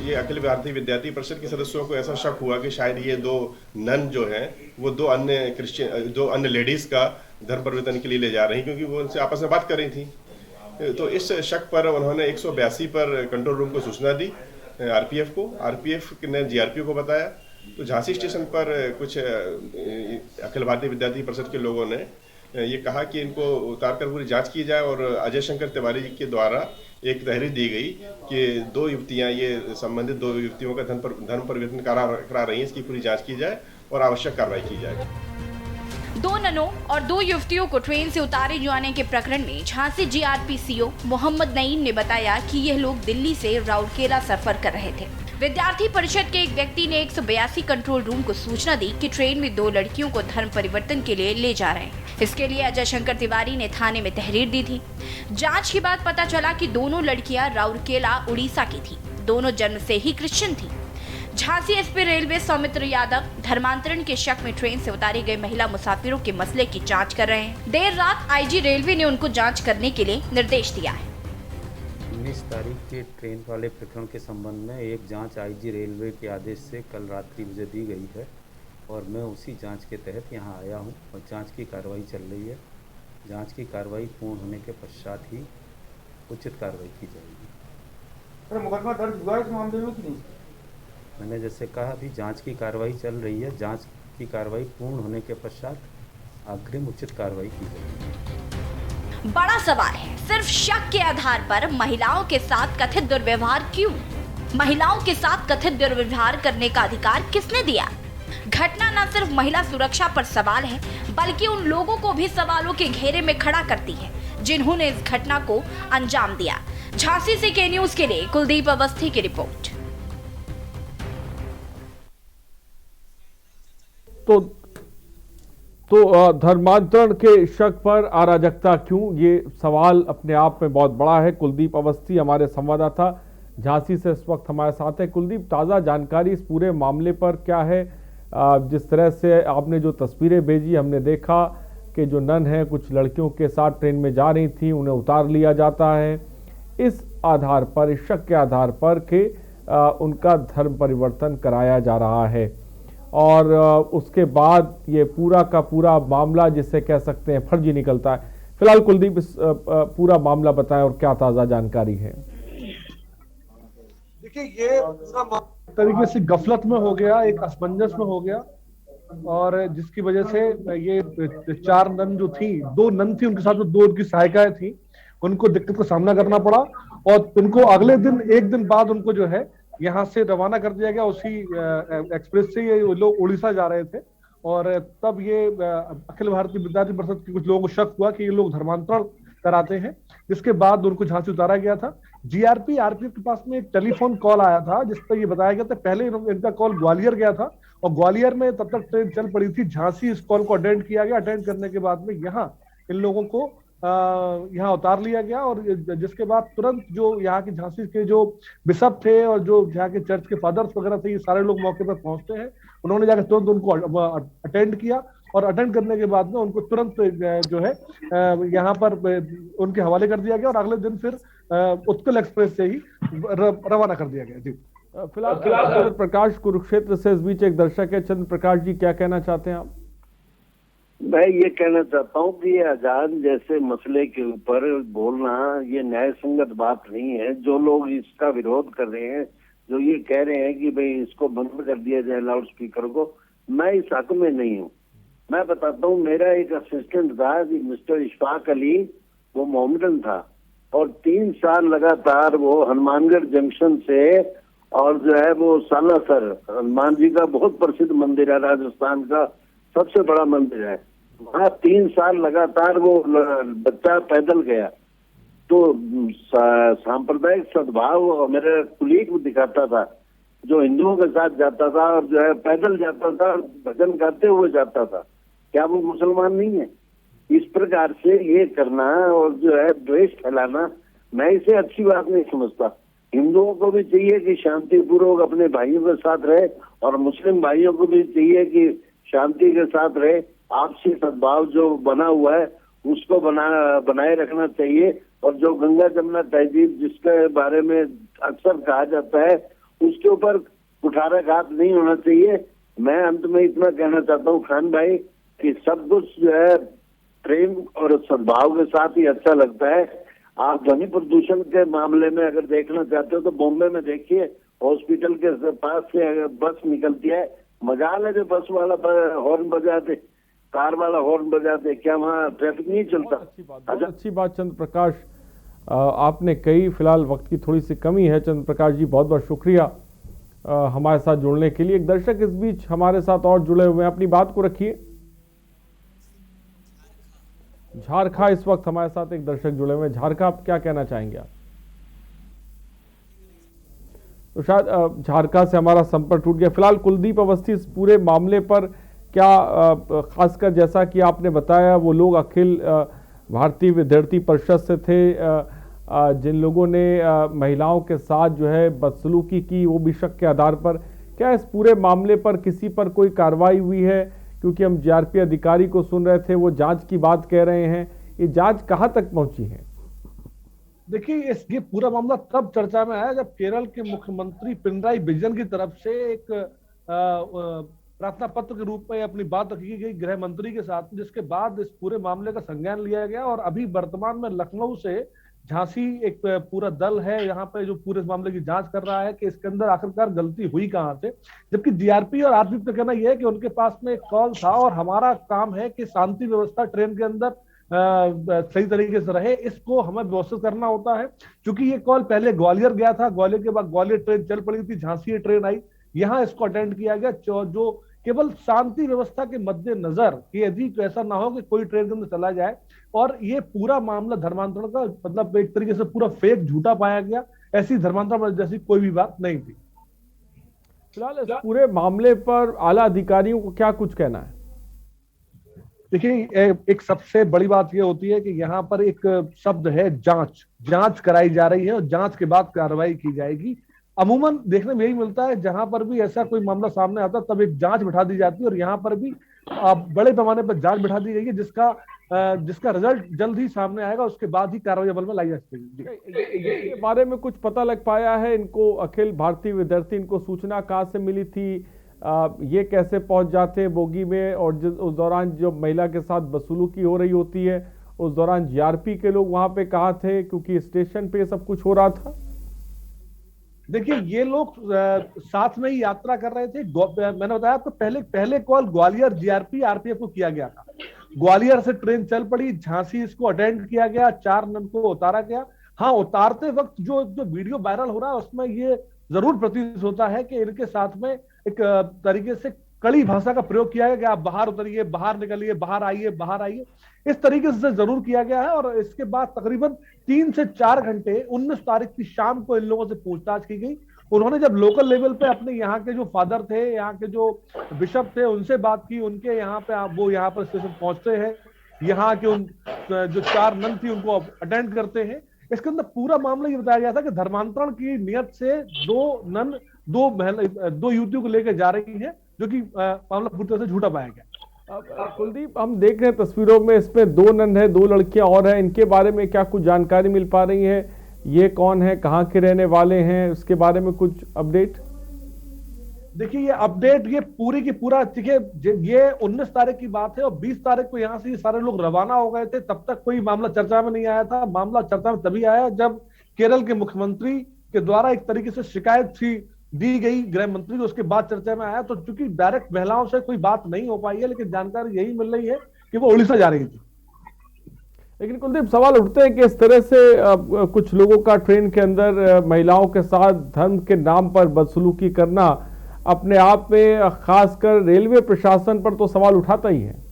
ये अखिल भारतीय विद्यार्थी परिषद के सदस्यों को ऐसा शक हुआ कि शायद ये 2 नन जो हैं वो 2 अन्य लेडीज का धर्म परिवर्तन के लिए ले जा रही, क्योंकि वो उनसे आपस में बात कर रही थी। तो इस शक पर उन्होंने 182 पर कंट्रोल रूम को सूचना दी, RPF को। RPF ने GRP को बताया। तो झांसी स्टेशन पर कुछ अखिल भारतीय विद्यार्थी परिषद के लोगों ने ये कहा कि इनको उतारकर पूरी जांच की जाए, और अजय शंकर तिवारी जी के द्वारा एक तहरीर दी गई कि 2 युवतियां, ये संबंधित 2 युवतियों का धर्म परिवर्तन करा रही हैं, इसकी पूरी जांच की जाए और आवश्यक कार्रवाई की जाए। 2 ननों और 2 युवतियों को ट्रेन से उतारे जाने के प्रकरण में झांसी GRP CO मोहम्मद नईम ने बताया कि यह लोग दिल्ली से राउरकेला सफर कर रहे थे। विद्यार्थी परिषद के एक व्यक्ति ने 182 कंट्रोल रूम को सूचना दी कि ट्रेन में 2 लड़कियों को धर्म परिवर्तन के लिए ले जा रहे हैं। इसके लिए अजय शंकर तिवारी ने थाने में तहरीर दी थी। जांच के बाद पता चला कि दोनों लड़कियां राउरकेला उड़ीसा की थी। दोनों जन्म से ही क्रिश्चियन थी। झांसी एसपी रेलवे सौमित्र यादव धर्मांतरण के शक में ट्रेन से उतारी गई महिला मुसाफिरों के मसले की जांच कर रहे हैं। देर रात आईजी रेलवे ने उनको जांच करने के लिए निर्देश दिया है। 19 तारीख के ट्रेन वाले प्रकरण के संबंध में एक जांच आईजी रेलवे के आदेश से कल रात्रि मुझे दी गई है और मैं उसी जांच के तहत यहां आया हूं और जांच की कार्रवाई चल रही है। जांच की कार्रवाई पूर्ण होने के पश्चात ही उचित कार्रवाई की जाएगी। मुकदमा दर्ज हुआ इस मामले में कि नहीं? मैंने जैसे कहा अभी जांच की कार्रवाई चल रही है। जांच की कार्रवाई पूर्ण होने के पश्चात अग्रिम उचित कार्रवाई की जाएगी। बड़ा सवाल है, सिर्फ शक के आधार पर महिलाओं के साथ कथित दुर्व्यवहार क्यों? महिलाओं के साथ कथित दुर्व्यवहार करने का अधिकार किसने दिया? घटना न सिर्फ महिला सुरक्षा पर सवाल है, बल्कि उन लोगों को भी सवालों के घेरे में खड़ा करती है जिन्होंने इस घटना को अंजाम दिया। झांसी से के न्यूज के लिए कुलदीप अवस्थी की रिपोर्ट। तो धर्मांतरण के शक पर अराजकता क्यों, ये सवाल अपने आप में बहुत बड़ा है। कुलदीप अवस्थी हमारे संवाददाता झांसी से इस वक्त हमारे साथ है। कुलदीप, ताज़ा जानकारी इस पूरे मामले पर क्या है? जिस तरह से आपने जो तस्वीरें भेजी, हमने देखा कि जो नन है कुछ लड़कियों के साथ ट्रेन में जा रही थी, उन्हें उतार लिया जाता है इस आधार पर, इस शक के आधार पर कि उनका धर्म परिवर्तन कराया जा रहा है और उसके बाद ये पूरा का पूरा मामला जिसे कह सकते हैं फर्जी निकलता है। फिलहाल कुलदीप इस पूरा मामला बताएं और क्या ताज़ा जानकारी है? देखिए, ये पूरा तरीके से गफलत में हो गया, एक असमंजस में हो गया और जिसकी वजह से ये 4 नन जो थी, 2 नन थी, उनके साथ में 2 उनकी सहायिकाएं थी, उनको दिक्कत का सामना करना पड़ा और उनको अगले दिन, एक दिन बाद उनको जो है यहाँ से रवाना कर दिया गया। उसी एक्सप्रेस से ये लोग उड़ीसा जा रहे थे और तब ये अखिल भारतीय विद्यार्थी परिषद के कुछ लोगों को शक हुआ कि ये लोग धर्मांतरण कराते हैं, जिसके बाद उनको झांसी उतारा गया था। जीआरपी आरपीएफ के पास में एक टेलीफोन कॉल आया था जिस पर ये बताया गया था, पहले इनका कॉल ग्वालियर गया था और ग्वालियर में तब तक ट्रेन चल पड़ी थी। झांसी इस कॉल को अटेंड किया गया। अटेंड करने के बाद में यहाँ इन लोगों को यहाँ उतार लिया गया और जिसके बाद तुरंत जो यहाँ के झांसी के जो बिशप थे और जो यहाँ के चर्च के फादर्स वगैरह थे, ये सारे लोग मौके पर पहुंचते हैं। उन्होंने जाकर तुरंत उनको अटेंड किया और अटेंड करने के बाद में उनको तुरंत जो है यहाँ पर उनके हवाले कर दिया गया और अगले दिन फिर उत्कल एक्सप्रेस से ही रवाना कर दिया गया। जी फिलहाल चंद्र प्रकाश कुरुक्षेत्र से इस बीच एक दर्शक है। चंद्र प्रकाश जी, क्या कहना चाहते हैं आप? मैं ये कहना चाहता हूँ कि अजान जैसे मसले के ऊपर बोलना ये न्याय संगत बात नहीं है। जो लोग इसका विरोध कर रहे हैं, जो ये कह रहे हैं कि भाई इसको बंद कर दिया जाए लाउड स्पीकर को, मैं इस हक में नहीं हूँ। मैं बताता हूँ, मेरा एक असिस्टेंट था मिस्टर इशफाक अली, वो मोहम्मदन था और 3 साल लगातार वो हनुमानगढ़ जंक्शन से और जो है वो सालासर, हनुमान जी का बहुत प्रसिद्ध मंदिर है, राजस्थान का सबसे बड़ा मंदिर है, वहाँ 3 साल लगातार वो बच्चा पैदल गया। तो सांप्रदायिक सद्भाव मेरे कुलीग को दिखाता था, जो हिंदुओं के साथ जाता था और जो है पैदल जाता था, भजन गाते हुए जाता था। क्या वो मुसलमान नहीं है? इस प्रकार से ये करना और जो है द्वेष फैलाना, मैं इसे अच्छी बात नहीं समझता। हिंदुओं को भी चाहिए कि शांतिपूर्वक अपने भाइयों के साथ रहे और मुस्लिम भाइयों को भी चाहिए कि शांति के साथ रहे। आपसी सद्भाव जो बना हुआ है उसको बनाए रखना चाहिए और जो गंगा जमुना तहजीब जिसके बारे में अक्सर कहा जाता है, उसके ऊपर कुठाराघात नहीं होना चाहिए। मैं अंत में इतना कहना चाहता हूँ खान भाई कि सब कुछ जो है प्रेम और सद्भाव के साथ ही अच्छा लगता है। आप ध्वनि प्रदूषण के मामले में अगर देखना चाहते हो तो बॉम्बे में देखिए, हॉस्पिटल के पास से अगर बस निकलती है, मजाल है जो बस वाला हॉर्न बजाते, कार वाला हॉर्न बजाते, क्या वहाँ ट्रैफिक नहीं चलता? अच्छी बात चंद्र प्रकाश आपने कही। फिलहाल वक्त की थोड़ी सी कमी है। चंद्र प्रकाश जी, बहुत बहुत शुक्रिया हमारे साथ जुड़ने के लिए। एक दर्शक इस बीच हमारे साथ और जुड़े हुए हैं, अपनी बात को रखिए। झारखा इस वक्त हमारे साथ एक दर्शक जुड़े हुए हैं। झारखा, आप क्या कहना चाहेंगे? आप तो शायद झारखंड से हमारा संपर्क टूट गया। फिलहाल कुलदीप अवस्थी, इस पूरे मामले पर क्या खासकर जैसा कि आपने बताया वो लोग अखिल भारतीय विद्यार्थी परिषद से थे, जिन लोगों ने महिलाओं के साथ जो है बदसलूकी की, वो भी शक के आधार पर, क्या इस पूरे मामले पर किसी पर कोई कार्रवाई हुई है? क्योंकि हम जीआरपी अधिकारी को सुन रहे थे, वो जांच की बात कह रहे हैं, ये जांच कहां तक पहुंची है? देखिए, ये पूरा मामला तब चर्चा में आया जब केरल के मुख्यमंत्री पिनराई विजयन की तरफ से एक प्रार्थना पत्र के रूप में अपनी बात रखी गई गृह मंत्री के साथ, जिसके बाद इस पूरे मामले का संज्ञान लिया गया। और अभी वर्तमान में लखनऊ से झांसी एक पूरा दल है यहाँ पे जो पूरे मामले की जांच कर रहा है कि इसके अंदर आखिरकार गलती हुई कहाँ से। जबकि जीआरपी और आरपीएफ का कहना यह है कि उनके पास में एक कॉल था और हमारा काम है कि शांति व्यवस्था ट्रेन के अंदर सही तरीके से रहे, इसको हमें व्यवस्थित करना होता है। क्योंकि ये कॉल पहले ग्वालियर गया था, ग्वालियर के बाद ग्वालियर ट्रेन चल पड़ी थी, झांसी ट्रेन आई, यहाँ इसको अटेंड किया गया, जो केवल शांति व्यवस्था के मद्देनजर कि यदि ऐसा ना हो कि कोई ट्रेन के अंदर चला जाए। और ये पूरा मामला धर्मांतरण का मतलब एक तरीके से पूरा फेक झूठा पाया गया, ऐसी धर्मांतरण जैसी कोई भी बात नहीं थी। फिलहाल इस पूरे मामले पर आला अधिकारियों को क्या कुछ कहना है? देखिए, एक सबसे बड़ी बात यह होती है कि यहाँ पर एक शब्द है जांच कराई जा रही है और जांच के बाद कार्रवाई की जाएगी। अमूमन देखने में यही मिलता है, जहां पर भी ऐसा कोई मामला सामने आता है तब एक जांच बिठा दी जाती है और यहाँ पर भी बड़े पैमाने पर जांच बिठा दी गई है, जिसका रिजल्ट जल्द ही सामने आएगा, उसके बाद ही कार्रवाई अमल में लाई जा सकेगी। इसके बारे में कुछ पता लग पाया है? इनको अखिल भारतीय विद्यार्थी, इनको सूचना कहाँ से मिली थी? ये कैसे पहुंच जाते हैं बोगी में? और उस दौरान जो महिला के साथ बदसलूकी हो रही होती है, उस दौरान जीआरपी के लोग वहां पे कहाँ थे? क्योंकि स्टेशन पे सब कुछ हो रहा था। देखिए, ये लोग साथ में ही यात्रा कर रहे थे। मैंने बताया आपको, पहले कॉल ग्वालियर जीआरपी आरपीएफ को किया गया था। ग्वालियर से ट्रेन चल पड़ी, झांसी इसको अटेंड किया गया, 4 नन को उतारा गया। हाँ, उतारते वक्त जो वीडियो वायरल हो रहा है उसमें ये जरूर प्रतीत होता है कि इनके साथ में एक तरीके से कड़ी भाषा का प्रयोग किया गया कि आप बाहर उतरिए, बाहर निकलिए, बाहर आइए, इस तरीके से जरूर किया गया है। और इसके बाद तकरीबन 3 से 4 घंटे 19 तारीख की शाम को इन लोगों से पूछताछ की गई। उन्होंने जब लोकल लेवल पे अपने यहाँ के जो फादर थे, यहाँ के जो बिशप थे, उनसे बात की, उनके यहाँ पे वो यहाँ पर स्टेशन पहुंचते हैं, यहाँ के उन जो 4 नन थी उनको अटेंड करते हैं। इसके अंदर पूरा मामला ये बताया गया था कि धर्मांतरण की नियत से 2 नन 2 युवतियों को लेकर जा रही है, जो कि मामला पूरी तरह से झूठा पाया गया। कुलदीप, हम देख रहे हैं तस्वीरों में, इसमें 2 नन है, 2 लड़कियां और हैं। इनके बारे में क्या कुछ जानकारी मिल पा रही है? ये कौन है, कहाँ के रहने वाले हैं, उसके बारे में कुछ अपडेट? देखिए, ये अपडेट ये पूरी की पूरा, देखिए ये 19 तारीख की बात है और 20 तारीख को यहाँ से ये सारे लोग रवाना हो गए थे। तब तक कोई मामला चर्चा में नहीं आया था। मामला चर्चा में तभी आया जब केरल के मुख्यमंत्री के द्वारा एक तरीके से शिकायत थी दी गई गृह मंत्री को, उसके बाद चर्चा में आया। तो चूंकि डायरेक्ट महिलाओं से कोई बात नहीं हो पाई है, लेकिन जानकारी यही मिल रही है कि वो उड़ीसा जा रही थी। लेकिन कुलदीप, सवाल उठते हैं कि इस तरह से कुछ लोगों का ट्रेन के अंदर महिलाओं के साथ धर्म के नाम पर बदसलूकी करना अपने आप में खासकर रेलवे प्रशासन पर तो सवाल उठाता ही है।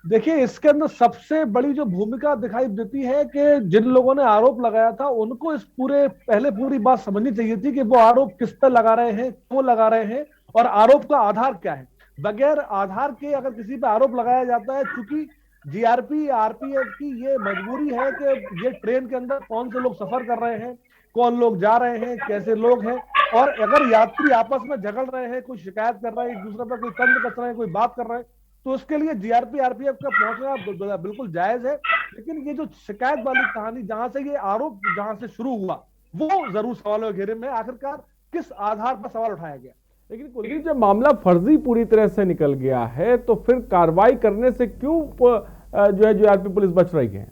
देखिए, इसके अंदर सबसे बड़ी जो भूमिका दिखाई देती है कि जिन लोगों ने आरोप लगाया था उनको इस पहले पूरी बात समझनी चाहिए थी कि वो आरोप किस पर लगा रहे हैं, क्यों लगा रहे हैं और आरोप का आधार क्या है। बगैर आधार के अगर किसी पे आरोप लगाया जाता है, चूंकि जीआरपी आरपीएफ की ये मजबूरी है कि ये ट्रेन के अंदर कौन से लोग सफर कर रहे हैं, कौन लोग जा रहे हैं, कैसे लोग हैं, और अगर यात्री आपस में झगड़ रहे हैं, कोई शिकायत कर रहे हैं, एक दूसरे पर कोई तंज कस रहे हैं, कोई बात कर रहे हैं, तो उसके लिए जीआरपी आरपीएफ का पहुंचना बिल्कुल जायज है। लेकिन ये जो शिकायत वाली कहानी, जहां से ये आरोप जहां से शुरू हुआ, वो जरूर सवालों के घेरे में, आखिरकार किस आधार पर सवाल उठाया गया। लेकिन कुलदीप, जब मामला फर्जी पूरी तरह से निकल गया है तो फिर कार्रवाई करने से क्यों जो है जीआरपी पुलिस बच रही है?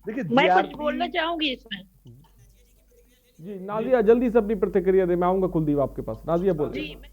देखिए, मैं कुछ बोलना चाहूंगी इसमें। जी नाजिया, जल्दी से अपनी प्रतिक्रिया दे, मैं आऊंगा कुलदीप आपके पास। नाजिया बोलिए।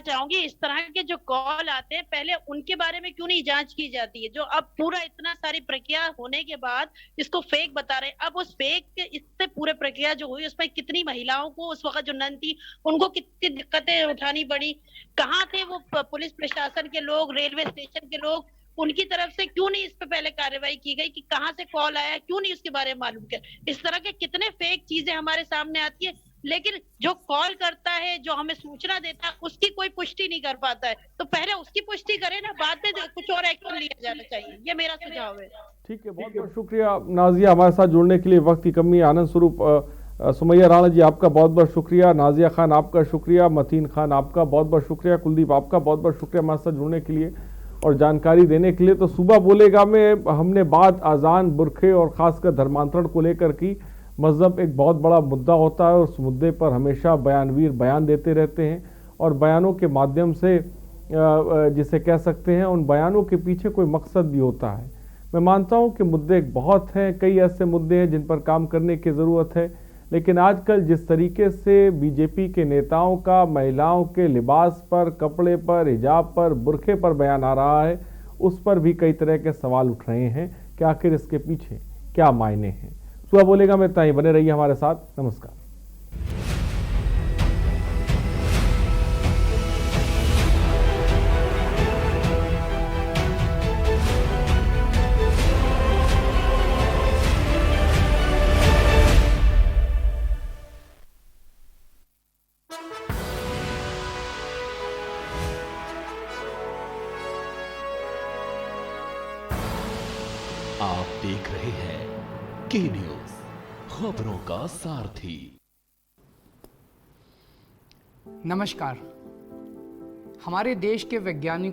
चाहूंगी, इस तरह के जो कॉल आते हैं पहले उनके बारे में क्यों नहीं जांच की जाती है? जो अब पूरा इतना सारी प्रक्रिया होने के बाद इसको फेक बता रहे हैं। अब उस फेक इससे पूरे प्रक्रिया जो हुई उसमें कितनी महिलाओं को उस वक्त जो नन थी उनको कितनी दिक्कतें उठानी पड़ी, कहाँ थे वो पुलिस प्रशासन के लोग, रेलवे स्टेशन के लोग, उनकी तरफ से क्यों नहीं इस पे पहले कार्रवाई की गई कि कहाँ से कॉल आया, क्यों नहीं उसके बारे में मालूम किया? इस तरह के कितने फेक चीजें हमारे सामने आती है। लेकिन जो कॉल करता है, जो हमें सूचना देता है, उसकी कोई पुष्टि नहीं कर पाता है। तो पहले उसकी पुष्टि करें ना, बाद में कुछ और एक्शन लिया जाना चाहिए। ये मेरा सुझाव है। ठीक है, बहुत बहुत शुक्रिया नाजिया हमारे साथ जुड़ने के लिए। वक्त की कमी, आनंद स्वरूप सुमैया राणा जी आपका बहुत बहुत शुक्रिया, नाजिया खान आपका शुक्रिया, मतीन खान आपका बहुत बहुत शुक्रिया, कुलदीप आपका बहुत बहुत शुक्रिया हमारे साथ जुड़ने के लिए और जानकारी देने के लिए। तो सुबह बोलेगा में हमने बात अजान, बुरखे और ख़ासकर धर्मांतरण को लेकर की। मज़हब एक बहुत बड़ा मुद्दा होता है और उस मुद्दे पर हमेशा बयानवीर बयान देते रहते हैं और बयानों के माध्यम से जिसे कह सकते हैं उन बयानों के पीछे कोई मकसद भी होता है। मैं मानता हूं कि मुद्दे बहुत हैं, कई ऐसे मुद्दे हैं जिन पर काम करने की ज़रूरत है, लेकिन आजकल जिस तरीके से बीजेपी के नेताओं का महिलाओं के लिबास पर, कपड़े पर, हिजाब पर, बुरखे पर बयान आ रहा है, उस पर भी कई तरह के सवाल उठ रहे हैं कि आखिर इसके पीछे क्या मायने हैं। सुबह बोलेगा में इतना ही, बने रहिए हमारे साथ। नमस्कार। आप देख रहे हैं के न्यूज, खबरों का सारथी। नमस्कार। हमारे देश के वैज्ञानिक